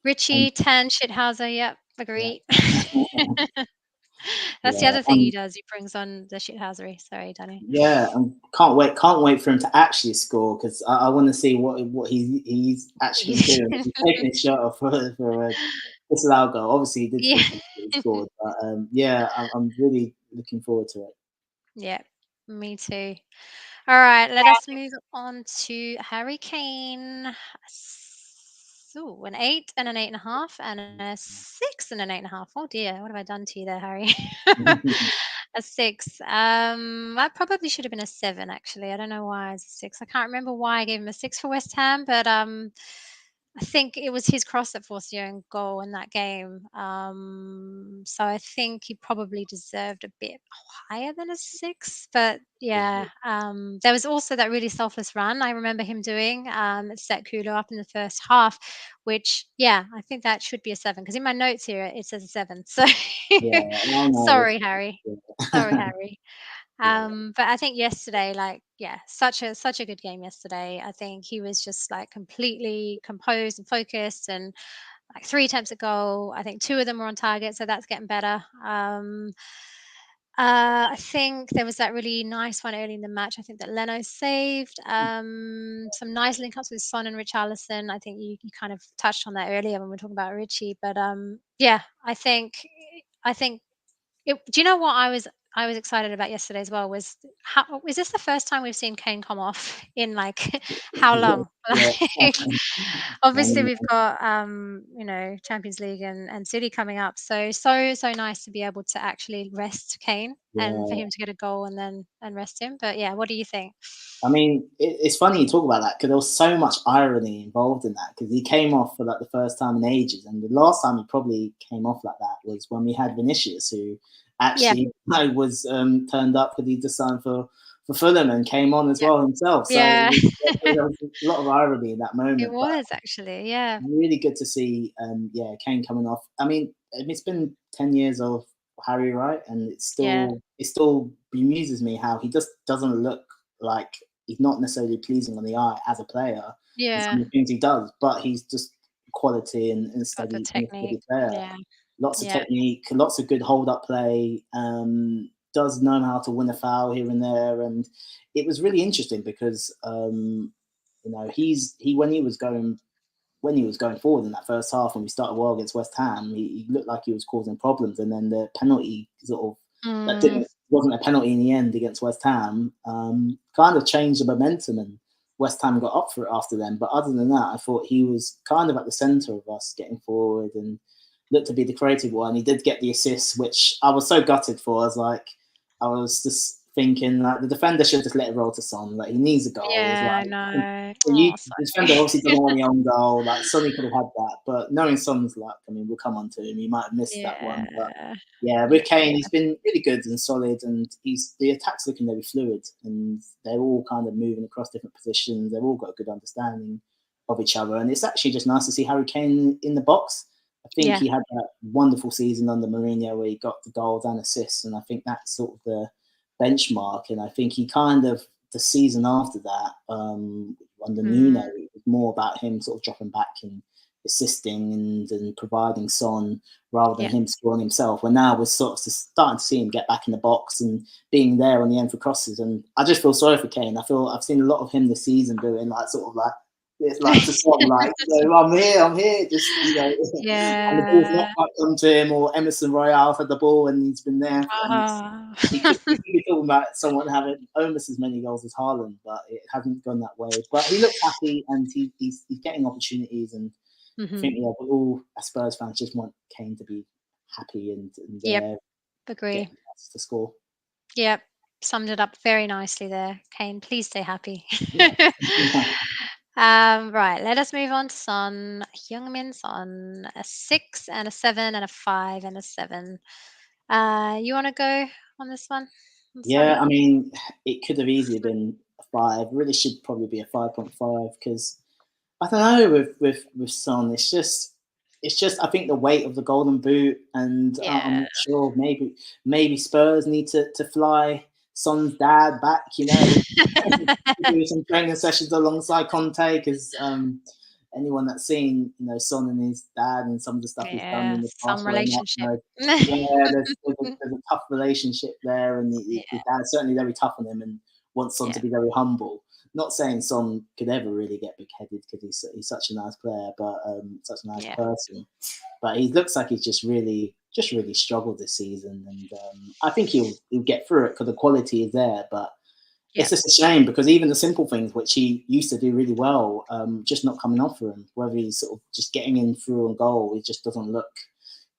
Speaker 1: Richie Tan Shithouser, yep,
Speaker 2: yeah,
Speaker 1: agree. That's the
Speaker 2: yeah.
Speaker 1: other thing he does. He brings on the shithousery. Sorry, Danny.
Speaker 2: Yeah, and can't wait for him to actually score because I want to see what he's actually doing. He's taking his shot off for a disallowed goal. Obviously, he did
Speaker 1: Yeah.
Speaker 2: finish what he scored, but yeah, I'm really looking forward to it.
Speaker 1: Yeah, me too. All right, let us move on to Harry Kane. So an 8 and an 8.5 and a 6 and an 8.5. Oh dear, what have I done to you there, Harry? A 6. That probably should have been a 7, actually. I don't know why it's a 6. I can't remember why I gave him a 6 for West Ham, but I think it was his cross that forced the own goal in that game. So I think he probably deserved a bit higher than a 6. But yeah, there was also that really selfless run I remember him doing. It set Kulu up in the first half, which, yeah, I think that should be a 7 because in my notes here it says a 7. So
Speaker 2: Yeah, no, no,
Speaker 1: sorry, Harry. Sorry,
Speaker 2: yeah,
Speaker 1: Harry.
Speaker 2: yeah,
Speaker 1: But I think yesterday, like, yeah, such a good game yesterday. I think he was just like completely composed and focused, and like 3 attempts at goal. I think 2 of them were on target, so that's getting better. I think there was that really nice one early in the match. I think that Leno saved some nice link ups with Son and Richarlison. I think you kind of touched on that earlier when we were talking about Richie. But yeah, I think do you know what I was excited about yesterday as well was how is this the first time we've seen Kane come off in like how long?
Speaker 2: yeah.
Speaker 1: Like, obviously
Speaker 2: Um,
Speaker 1: we've got Champions League and City coming up. So nice to be able to actually rest Kane and for
Speaker 2: yeah.
Speaker 1: him to get a goal and rest him. But yeah, what do you think?
Speaker 2: I mean, it's funny you talk about that because there was so much irony involved in that because he came off for like the first time in ages, and the last time he probably came off like that was when we had Vinicius, who
Speaker 1: Yeah,
Speaker 2: actually was turned up because he just signed for Fulham and came on as
Speaker 1: yeah,
Speaker 2: well himself. So
Speaker 1: yeah.
Speaker 2: there was a lot of irony in that
Speaker 1: It
Speaker 2: moment, but
Speaker 1: was actually, yeah,
Speaker 2: really good to see, Kane coming off. I mean, it's been 10 years of Harry, right? And
Speaker 1: yeah,
Speaker 2: it still bemuses me how he just doesn't look like he's not necessarily pleasing on the eye as a player and
Speaker 1: yeah.
Speaker 2: some of the things he does, but he's just quality and
Speaker 1: Got the
Speaker 2: steady
Speaker 1: technique.
Speaker 2: player.
Speaker 1: Yeah,
Speaker 2: Lots of
Speaker 1: yeah,
Speaker 2: technique, lots of good hold up play. Does know how to win a foul here and there, and it was really interesting because he when he was going forward in that first half when we started well against West Ham, he looked like he was causing problems, and then the penalty sort of that
Speaker 1: mm,
Speaker 2: didn't wasn't a penalty in the end against West Ham, kind of changed the momentum, and West Ham got up for it after then. But other than that, I thought he was kind of at the centre of us getting forward and looked to be the creative one. He did get the assist, which I was so gutted for. I was just thinking like the defender should just let it roll to Son. Like he needs a goal. It's
Speaker 1: Yeah, I
Speaker 2: like
Speaker 1: know.
Speaker 2: you,
Speaker 1: Oh,
Speaker 2: the defender
Speaker 1: sorry.
Speaker 2: obviously doesn't want the own goal. Like Sonny could have had that, but knowing Son's luck, I mean, we'll come on to him. He might have missed that one, but
Speaker 1: Yeah.
Speaker 2: yeah,
Speaker 1: Yeah.
Speaker 2: with Kane, he's been really good and solid, and the attack's looking very fluid, and they're all kind of moving across different positions. They've all got a good understanding of each other, and it's actually just nice to see Harry Kane in the box. I think
Speaker 1: Yeah.
Speaker 2: he had that wonderful season under Mourinho where he got the goals and assists, and I think that's sort of the benchmark. And I think he kind of the season after that, under Nuno,
Speaker 1: Mm,
Speaker 2: it was more about him sort of dropping back and assisting and providing Son rather than
Speaker 1: yeah.
Speaker 2: him scoring himself. When now we're sort of starting to see him get back in the box and being there on the end for crosses. And I just feel sorry for Kane. I feel I've seen a lot of him this season doing like sort of like it's like to Son, like I'm here, just and the ball's not
Speaker 1: Yeah.
Speaker 2: quite come to him, or Emerson Royale had the ball and he's been there, and
Speaker 1: Ah.
Speaker 2: he could be talking about someone having almost as many goals as Haaland, but it hasn't gone that way. But he looks happy and he's getting opportunities, and I think
Speaker 1: Mhm.
Speaker 2: we all as Spurs fans just want Kane to be happy and
Speaker 1: Yep,
Speaker 2: getting
Speaker 1: agree.
Speaker 2: us to score.
Speaker 1: Yep, summed it up very nicely there. Kane, please stay happy.
Speaker 2: Yeah.
Speaker 1: Right, let us move on to Son. Heung-min Son, a 6 and a 7 and a 5 and a 7. You want to go on this one, on
Speaker 2: Yeah,
Speaker 1: Sonny?
Speaker 2: I mean, it could have easily been a 5. Really should probably be a 5.5 because I don't know with Son. It's just I think the weight of the Golden Boot, and I'm
Speaker 1: Yeah.
Speaker 2: not sure. Maybe Spurs need to fly Son's dad back. Do some training sessions alongside Conte because anyone that's seen Son and his dad and some of the stuff he's done
Speaker 1: Yeah,
Speaker 2: in the past
Speaker 1: some
Speaker 2: growing up,
Speaker 1: relationship.
Speaker 2: yeah, there's a tough relationship there, and his
Speaker 1: Yeah,
Speaker 2: dad's certainly very tough on him and wants Son to
Speaker 1: yeah,
Speaker 2: be very humble. Not saying Son could ever really get big-headed because he's such a nice player, but such a nice
Speaker 1: yeah,
Speaker 2: person. But he looks like he's just really struggled this season, and I think he'll get through it because the quality is there. But
Speaker 1: yeah,
Speaker 2: it's just a shame because even the simple things which he used to do really well, just not coming off for him. Whether he's sort of just getting in through on goal, he just doesn't look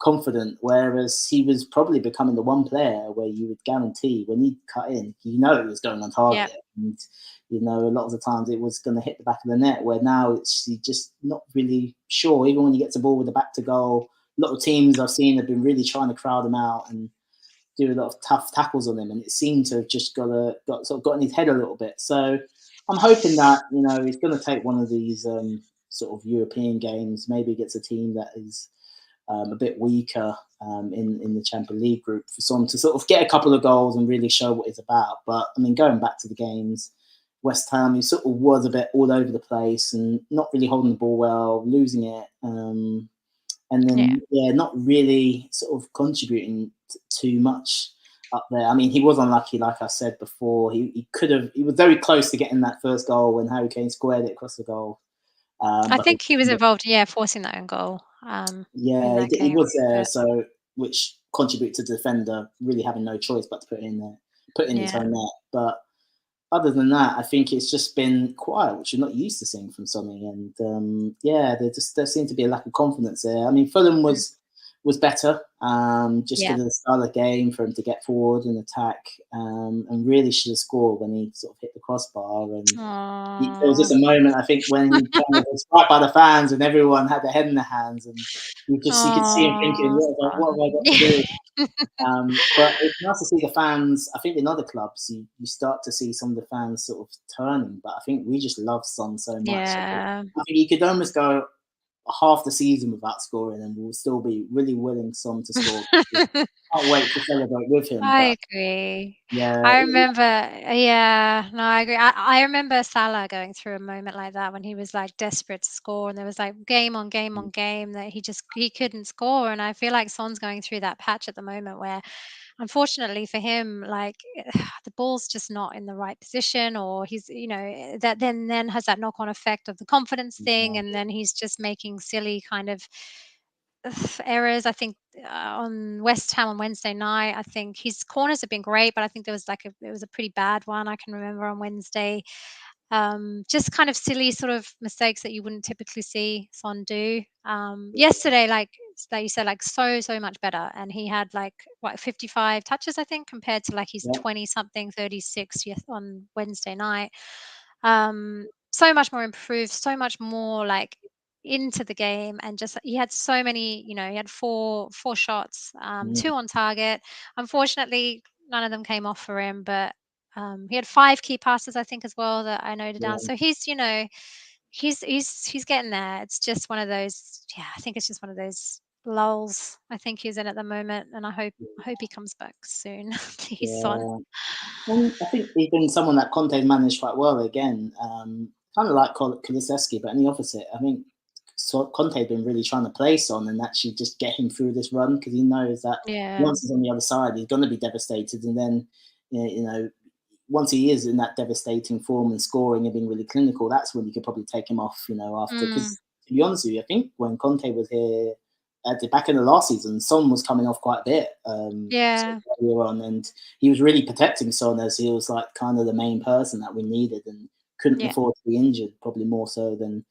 Speaker 2: confident. Whereas he was probably becoming the one player where you would guarantee when he cut in, it was going on
Speaker 1: yeah,
Speaker 2: target, and a lot of the times it was going to hit the back of the net. Where now it's just not really sure. Even when he gets a ball with the back to goal, a lot of teams I've seen have been really trying to crowd him out and do a lot of tough tackles on him, and it seemed to have just got in his head a little bit. So I'm hoping that he's going to take one of these sort of European games. Maybe against a team that is a bit weaker in the Champions League group for Son to sort of get a couple of goals and really show what it's about. But I mean, going back to the games, West Ham, he sort of was a bit all over the place and not really holding the ball well, losing it. And
Speaker 1: yeah.
Speaker 2: then not really sort of contributing too much up there. I mean, he was unlucky, like I said before. He was very close to getting that first goal when Harry Kane squared it across the goal.
Speaker 1: I
Speaker 2: But
Speaker 1: think he was involved, yeah, forcing that own goal, in
Speaker 2: yeah,
Speaker 1: that
Speaker 2: he
Speaker 1: game.
Speaker 2: was there,
Speaker 1: But
Speaker 2: so which contributed to the defender really having no choice but to put it in there, put it in his
Speaker 1: yeah,
Speaker 2: own net. But other than that, I think it's just been quiet, which you're not used to seeing from Sonny. And there seemed to be a lack of confidence there. I mean, Fulham
Speaker 1: mm,
Speaker 2: was better, just
Speaker 1: yeah.
Speaker 2: because of the style of the game for him to get forward and attack, and really should have scored when he sort of hit the crossbar. And there was
Speaker 1: Aw.
Speaker 2: just a moment, I think, when he kind of was right by the fans and everyone had their head in their hands, and you could see him thinking,
Speaker 1: Aw,
Speaker 2: what have I got to
Speaker 1: son.
Speaker 2: do? But it's nice to see the fans. I think in other clubs, you start to see some of the fans sort of turning. But I think we just love Son so much.
Speaker 1: Yeah.
Speaker 2: I think you could almost go half the season without scoring, and we'll still be really willing Son to score. Can't wait to celebrate with him. But
Speaker 1: I agree.
Speaker 2: yeah,
Speaker 1: I remember yeah, no, I agree. I remember Salah going through a moment like that when he was, like, desperate to score, and there was, like, game on game on game that he couldn't score, and I feel like Son's going through that patch at the moment where, unfortunately for him, like, the ball's just not in the right position, or he's that then has that knock-on effect of the confidence thing, and then he's just making silly kind of errors. I think on West Ham on Wednesday night, I think his corners have been great, but I think it was a pretty bad one. I can remember on Wednesday, just kind of silly sort of mistakes that you wouldn't typically see Son do. Yesterday, like that you said, like so much better. And he had like what 55 touches, I think, compared to like his
Speaker 2: Yeah.
Speaker 1: 20 something 36 on Wednesday night. So much more improved, so much more like into the game, and just he had so many, he had four shots, two on target. Unfortunately, none of them came off for him, but he had 5 key passes, I think, as well, that I noted down.
Speaker 2: Yeah.
Speaker 1: So he's getting there. It's just one of those, yeah, I think it's just one of those lulls I think he's in at the moment, and I hope he comes back soon. Please, son.
Speaker 2: Yeah. I think he's been someone that Conte managed quite well again. Kind of like Kulusevski, but in the opposite. I think Conte's been really trying to play Son and actually just get him through this run, because he knows that
Speaker 1: Yeah.
Speaker 2: once he's on the other side, he's going to be devastated. And then, once he is in that devastating form and scoring and being really clinical, that's when you could probably take him off, after.
Speaker 1: Mm,
Speaker 2: Because to be honest with you, I think when Conte was here at the back in the last season, Son was coming off quite a bit sort
Speaker 1: yeah.
Speaker 2: of earlier on, and he was really protecting Son, as he was like kind of the main person that we needed and couldn't
Speaker 1: Yeah.
Speaker 2: afford to be injured, probably more so than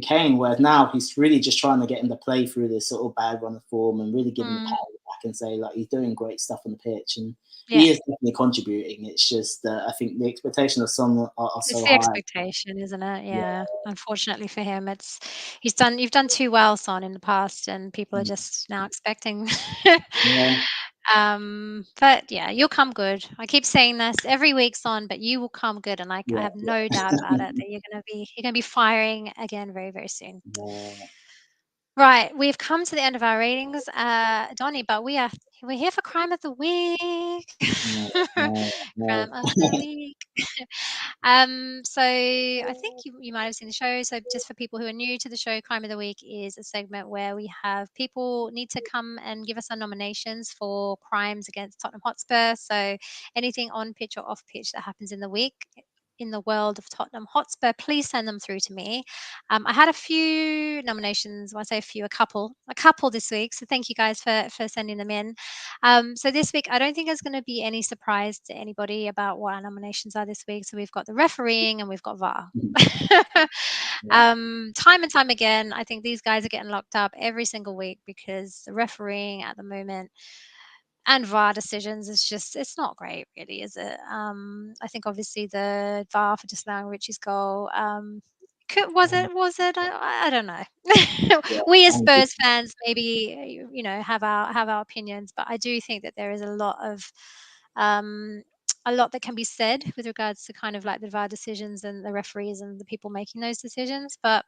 Speaker 2: Kane. Whereas now he's really just trying to get him to play through this sort of bad run of form and really give him the
Speaker 1: Mm,
Speaker 2: pat on the back and say like he's doing great stuff on the pitch, and
Speaker 1: yeah.
Speaker 2: he is definitely contributing. It's just I think the expectations of Son are
Speaker 1: It's
Speaker 2: so
Speaker 1: the
Speaker 2: high.
Speaker 1: expectation, isn't it?
Speaker 2: Yeah,
Speaker 1: Yeah. Unfortunately for him, you've done too well, Son, in the past, and people are just now expecting.
Speaker 2: yeah,
Speaker 1: But yeah, you'll come good. I keep saying this every week, Son, but you will come good, and I
Speaker 2: yeah,
Speaker 1: have no doubt about it that you're gonna be firing again very, very soon.
Speaker 2: yeah,
Speaker 1: Right, we've come to the end of our ratings, Donny, but we're here for crime of the week.
Speaker 2: yeah, yeah, yeah,
Speaker 1: Crime of the week. So I think you might have seen the show. So just for people who are new to the show, Crime of the Week is a segment where we have people need to come and give us some nominations for crimes against Tottenham Hotspur. So anything on pitch or off pitch that happens in the week in the world of Tottenham Hotspur, please send them through to me. I had a few nominations. When I say a few, a couple this week. So thank you guys for sending them in. So this week, I don't think there's going to be any surprise to anybody about what our nominations are this week. So we've got the refereeing and we've got VAR.
Speaker 2: yeah,
Speaker 1: Time and time again, I think these guys are getting locked up every single week because the refereeing at the moment and VAR decisions is just, it's not great, really, is it? I think obviously the VAR for just allowing Richie's goal. Was it? I don't know.
Speaker 2: yeah.
Speaker 1: We as
Speaker 2: And
Speaker 1: Spurs fans maybe have our opinions, but I do think that there is um, a lot that can be said with regards to kind of like the VAR decisions and the referees and the people making those decisions. But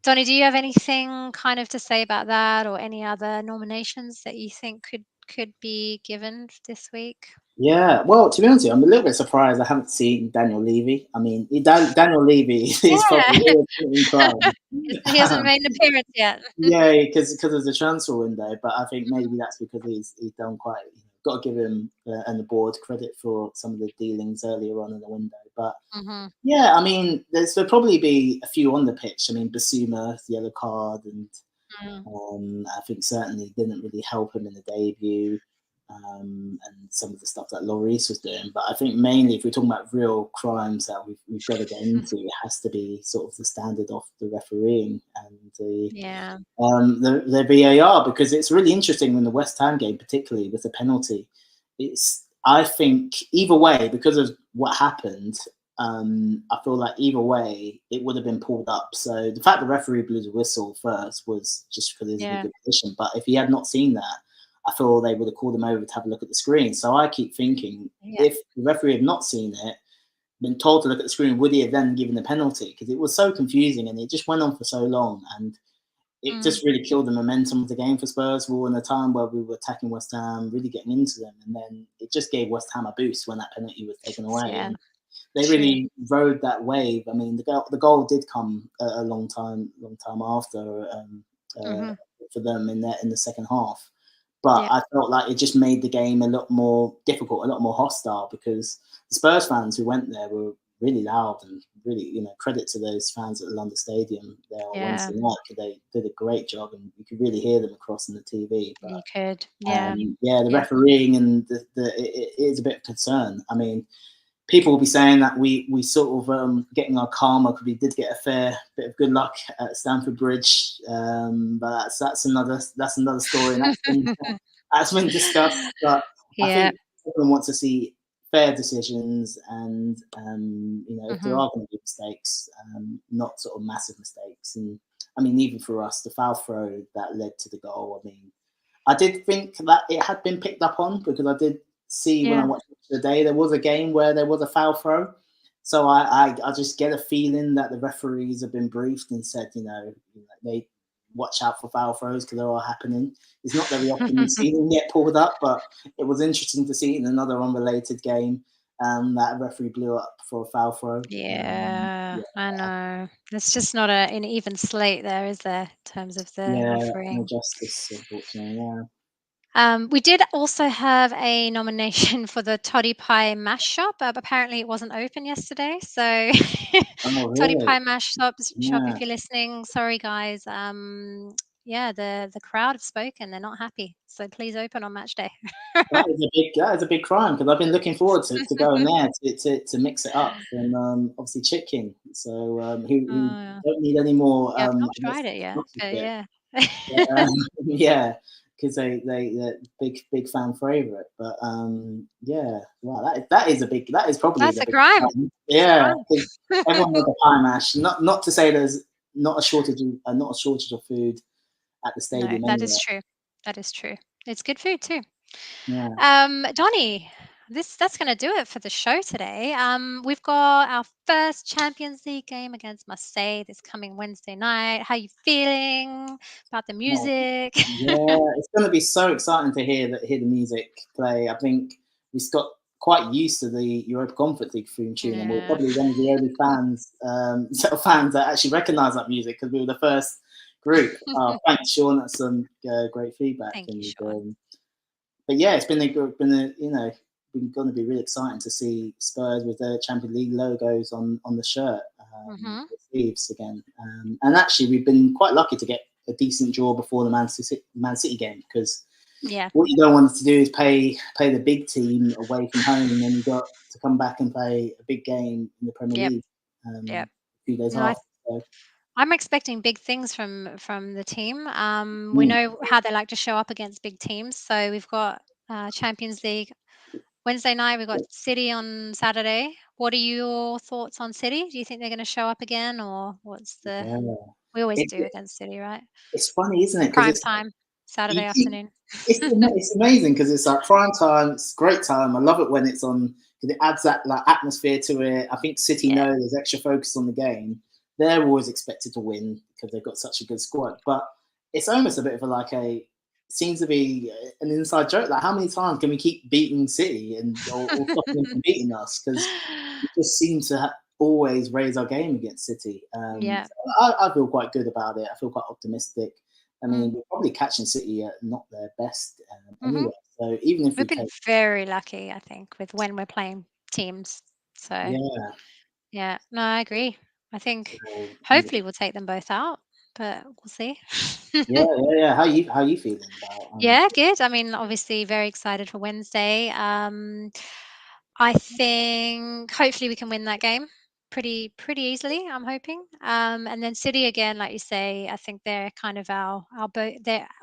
Speaker 1: Donny, do you have anything kind of to say about that, or any other nominations that you think could be given this week?
Speaker 2: Yeah, well, to be honest with you, I'm a little bit surprised I haven't seen Daniel Levy. I mean, Daniel Levy is probably
Speaker 1: Yeah,
Speaker 2: in crime.
Speaker 1: he hasn't made an appearance yet.
Speaker 2: Yeah, because of the transfer window, but I think maybe that's because he's done quite. Got to give him and the board credit for some of the dealings earlier on in the window. But
Speaker 1: Hmm.
Speaker 2: yeah, I mean, there'll probably be a few on the pitch. I mean, Basuma, the yellow card, and
Speaker 1: Mm.
Speaker 2: I think certainly didn't really help him in the debut, and some of the stuff that Lloris was doing. But I think mainly, if we're talking about real crimes that we've got to get into, it has to be sort of the standard of the refereeing and
Speaker 1: Yeah.
Speaker 2: the VAR, because it's really interesting in the West Ham game, particularly with the penalty. I think either way, because of what happened, I feel like either way it would have been pulled up. So the fact the referee blew the whistle first was just because he's in a
Speaker 1: Yeah.
Speaker 2: good position. But if he had not seen that, I feel they would have called him over to have a look at the screen. So I keep thinking,
Speaker 1: Yeah.
Speaker 2: if the referee had not seen it, been told to look at the screen, would he have then given the penalty? Because it was so confusing and it just went on for so long, and it
Speaker 1: Mm.
Speaker 2: just really killed the momentum of the game for Spurs. We were in a time where we were attacking West Ham, really getting into them, and then it just gave West Ham a boost when that penalty was taken away.
Speaker 1: Yeah.
Speaker 2: And they
Speaker 1: True.
Speaker 2: really rode that wave. I mean, the goal did come a long time after uh,
Speaker 1: Hmm.
Speaker 2: for them in the second half. But
Speaker 1: Yeah.
Speaker 2: I felt like it just made the game a lot more difficult, a lot more hostile, because the Spurs fans who went there were really loud and really, credit to those fans at the London Stadium there on
Speaker 1: Yeah.
Speaker 2: Wednesday night, because they did a great job and you could really hear them across on the TV. But
Speaker 1: You could. Yeah.
Speaker 2: yeah, the
Speaker 1: Yeah.
Speaker 2: refereeing and it is a bit of concern. I mean, people will be saying that we sort of getting our karma because we did get a fair bit of good luck at Stamford Bridge, but that's another story, and that's been discussed. But I
Speaker 1: Yeah.
Speaker 2: think everyone wants to see fair decisions, and if there are going to be mistakes, not sort of massive mistakes. And I mean, even for us, the foul throw that led to the goal. I mean, I did think that it had been picked up on because I did see when I
Speaker 1: Yeah.
Speaker 2: watched it today, there was a game where there was a foul throw. So I just get a feeling that the referees have been briefed and said, they watch out for foul throws because they're all happening. It's not very often you see them get pulled up, but it was interesting to see in another unrelated game that a referee blew up for a foul throw.
Speaker 1: Yeah, I know. It's just not an even slate there, is there, in terms of the
Speaker 2: Yeah, no
Speaker 1: refereeing?
Speaker 2: justice, unfortunately. Yeah.
Speaker 1: We did also have a nomination for the Toddy Pie Mash Shop. Apparently, it wasn't open yesterday. So,
Speaker 2: Oh,
Speaker 1: Toddy
Speaker 2: really?
Speaker 1: Pie Mash Shop,
Speaker 2: Yeah.
Speaker 1: if you're listening, sorry guys. Yeah, the crowd have spoken. They're not happy. So please open on match day.
Speaker 2: That is a big crime because I've been looking forward to going there to mix it up from obviously chicken. So who
Speaker 1: Oh,
Speaker 2: don't need any more
Speaker 1: yeah, I've not tried it yet, but
Speaker 2: sponsorship.
Speaker 1: yeah.
Speaker 2: Yeah, because they're big fan favorite. But yeah, wow, that is probably
Speaker 1: That's
Speaker 2: the
Speaker 1: a
Speaker 2: big
Speaker 1: crime.
Speaker 2: crime.
Speaker 1: It's a
Speaker 2: Yeah,
Speaker 1: crime.
Speaker 2: because everyone loves a pie mash. Not to say there's not a shortage of food at the
Speaker 1: No,
Speaker 2: stadium
Speaker 1: that is
Speaker 2: anyway.
Speaker 1: true. That is true. It's good food too.
Speaker 2: Yeah.
Speaker 1: Donny, that's going to do it for the show today. We've got our first Champions League game against Marseille this coming Wednesday night. How you feeling about the music?
Speaker 2: Yeah, it's going to be so exciting to hear the music play. I think we've got quite used to the Europa Conference League theme tune, and we're
Speaker 1: Yeah.
Speaker 2: probably one of the early set of fans that actually recognise that music because we were the first group. Thanks, Sean. That's some great feedback.
Speaker 1: Thank you,
Speaker 2: And
Speaker 1: Sean.
Speaker 2: but yeah, it's been going to be really exciting to see Spurs with their Champions League logos on the shirt,
Speaker 1: Hmm.
Speaker 2: the sleeves again. And actually, we've been quite lucky to get a decent draw before the Man City game because
Speaker 1: Yeah.
Speaker 2: what you don't want to do is play the big team away from home, and then you've got to come back and play a big game in the Premier
Speaker 1: Yep.
Speaker 2: League
Speaker 1: Yep.
Speaker 2: a few days
Speaker 1: No,
Speaker 2: after. So,
Speaker 1: I'm expecting big things from the team. We
Speaker 2: mm,
Speaker 1: know how they like to show up against big teams. So we've got Champions League Wednesday night. We've got City on Saturday. What are your thoughts on City? Do you think they're going to show up again, or what's the?
Speaker 2: yeah,
Speaker 1: We always
Speaker 2: it,
Speaker 1: do against City, right?
Speaker 2: it's funny, isn't it? Because
Speaker 1: Prime
Speaker 2: it's
Speaker 1: time, Saturday
Speaker 2: you keep
Speaker 1: afternoon.
Speaker 2: it's amazing because it's like prime time. It's great time. I love it when it's on because it adds that like atmosphere to it. I think City
Speaker 1: Yeah.
Speaker 2: know there's extra focus on the game. They're always expected to win because they've got such a good squad. But it's almost a bit of seems to be an inside joke. Like how many times can we keep beating City or stopping them from beating us? Because we just seem to always raise our game against City.
Speaker 1: Yeah.
Speaker 2: So I feel quite good about it. I feel quite optimistic. I
Speaker 1: Mm.
Speaker 2: mean, we're probably catching City at not their best
Speaker 1: Hmm.
Speaker 2: anyway. So even if
Speaker 1: We've
Speaker 2: we
Speaker 1: been
Speaker 2: take,
Speaker 1: very lucky, I think, with when we're playing teams. So
Speaker 2: yeah,
Speaker 1: yeah, no, I agree. I think
Speaker 2: so,
Speaker 1: hopefully we'll take them both out, but we'll see.
Speaker 2: yeah. How you feeling about?
Speaker 1: Yeah, good. I mean, obviously very excited for Wednesday. I think hopefully we can win that game pretty easily, I'm hoping. And then City again, like you say, I think they're kind of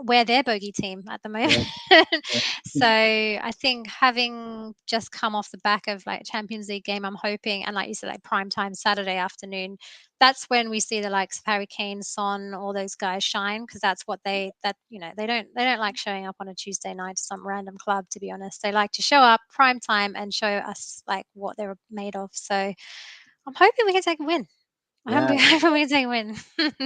Speaker 1: we're their bogey team at the moment.
Speaker 2: Yeah, yeah,
Speaker 1: So I think having just come off the back of like Champions League game, I'm hoping, and like you said, like prime time Saturday afternoon, that's when we see the likes of Harry Kane, Son, all those guys shine because that's what they don't like showing up on a Tuesday night to some random club. To be honest, they like to show up prime time and show us like what they're made of. So I'm hoping we can take a win. I'm
Speaker 2: yeah.
Speaker 1: hoping we can take a win.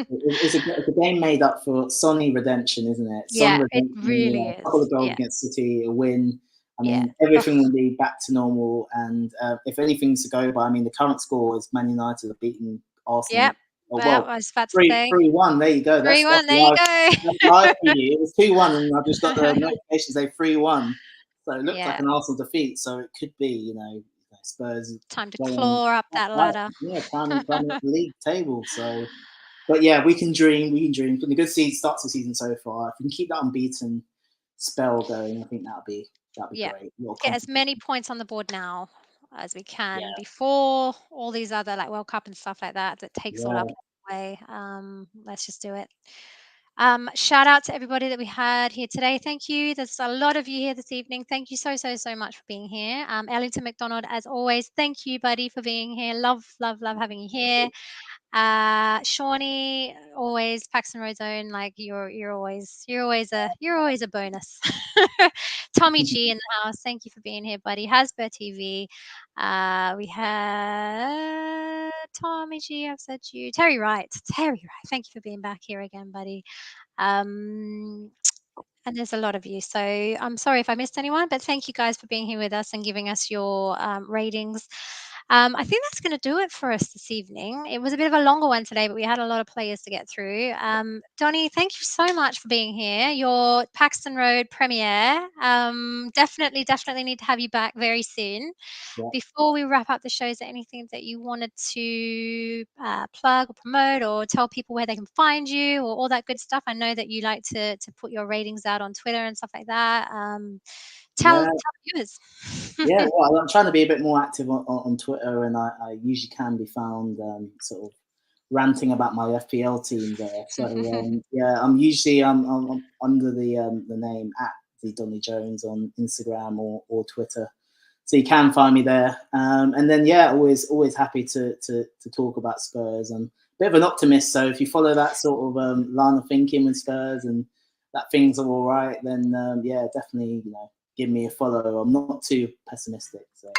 Speaker 2: It's a game made up for Sonny redemption, isn't it? Son
Speaker 1: Yeah, it
Speaker 2: redemption,
Speaker 1: really
Speaker 2: a couple
Speaker 1: is.
Speaker 2: of goals
Speaker 1: Yeah,
Speaker 2: against City, a win. I
Speaker 1: yeah.
Speaker 2: mean, everything will be back to normal. And if anything's to go by, I mean, the current score is Man United have beaten Arsenal.
Speaker 1: Yep.
Speaker 2: Oh,
Speaker 1: Well,
Speaker 2: well,
Speaker 1: I was about to
Speaker 2: three
Speaker 1: say
Speaker 2: three one. There you go.
Speaker 1: 3-1. There you
Speaker 2: That's
Speaker 1: go.
Speaker 2: live for you. It was 2-1, and I just got the notification say 3-1. So it looked like
Speaker 1: Yeah.
Speaker 2: an Arsenal defeat. So it could be, Spurs
Speaker 1: Time to
Speaker 2: going
Speaker 1: claw up that
Speaker 2: right,
Speaker 1: ladder.
Speaker 2: yeah, climbing up the league table. So but yeah, we can dream. We can dream. From the good start to the season so far, if we can keep that unbeaten spell going, I think that'd be
Speaker 1: Yeah.
Speaker 2: great. A lot of
Speaker 1: Get as
Speaker 2: confidence.
Speaker 1: many points on the board now. as we can
Speaker 2: Yeah,
Speaker 1: before all these other like World Cup and stuff like that takes all our
Speaker 2: yeah,
Speaker 1: place away. Let's just do it. Shout out to everybody that we had here today. Thank you. There's a lot of you here this evening. Thank you so much for being here. Ellington McDonald, as always, thank you, buddy, for being here. Love having you here. Shawnee, always Paxton Road Zone, like you're always a bonus. Tommy G in the house, thank you for being here, buddy. Hasbro TV, we had Tommy G. I've said to you, Terry Wright. Thank you for being back here again, buddy. Um, and there's a lot of you. So I'm sorry if I missed anyone, but thank you guys for being here with us and giving us your ratings. I think that's going to do it for us this evening. It was a bit of a longer one today, but we had a lot of players to get through. Donny, thank you so much for being here. Your Paxton Road premiere. Definitely need to have you back very soon.
Speaker 2: yeah.
Speaker 1: Before we wrap up the show, is there anything that you wanted to plug or promote or tell people where they can find you or all that good stuff? I know that you like to put your ratings out on Twitter and stuff like that. Tell
Speaker 2: Yeah,
Speaker 1: viewers.
Speaker 2: yeah. Well, I'm trying to be a bit more active on Twitter, and I usually can be found sort of ranting about my FPL team there. So yeah, I'm usually I'm under the name at the Donny Jones on Instagram or Twitter. So you can find me there. And then yeah, always happy to talk about Spurs. I'm a bit of an optimist, so if you follow that sort of line of thinking with Spurs and that things are all right, then yeah, definitely give me a follow. I'm not too pessimistic. So.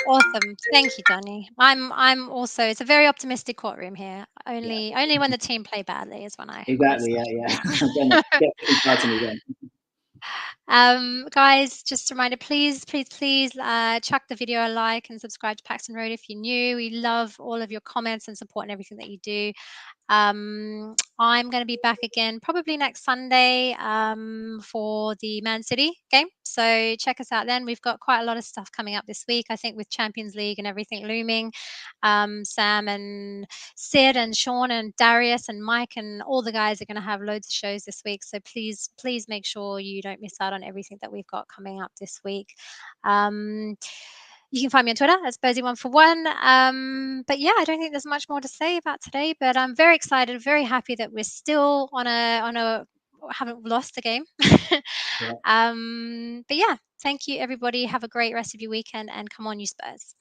Speaker 1: Awesome. Thank you, Donny. I'm also it's a very optimistic courtroom here.
Speaker 2: Yeah,
Speaker 1: Only when the team play badly is when I
Speaker 2: exactly.
Speaker 1: start
Speaker 2: Yeah.
Speaker 1: to
Speaker 2: Again,
Speaker 1: worry.
Speaker 2: get excited again.
Speaker 1: Guys, just a reminder, please chuck the video a like and subscribe to Paxton Road if you're new. We love all of your comments and support and everything that you do. I'm going to be back again probably next Sunday for the Man City game. So check us out then. We've got quite a lot of stuff coming up this week, I think, with Champions League and everything looming. Sam and Sid and Sean and Darius and Mike and all the guys are going to have loads of shows this week. So please make sure you don't miss out on everything that we've got coming up this week. You can find me on Twitter as Bursy141. But yeah, I don't think there's much more to say about today. But I'm very excited, very happy that we're still on a haven't lost the game.
Speaker 2: Yeah.
Speaker 1: But yeah, thank you everybody. Have a great rest of your weekend and come on, you Spurs.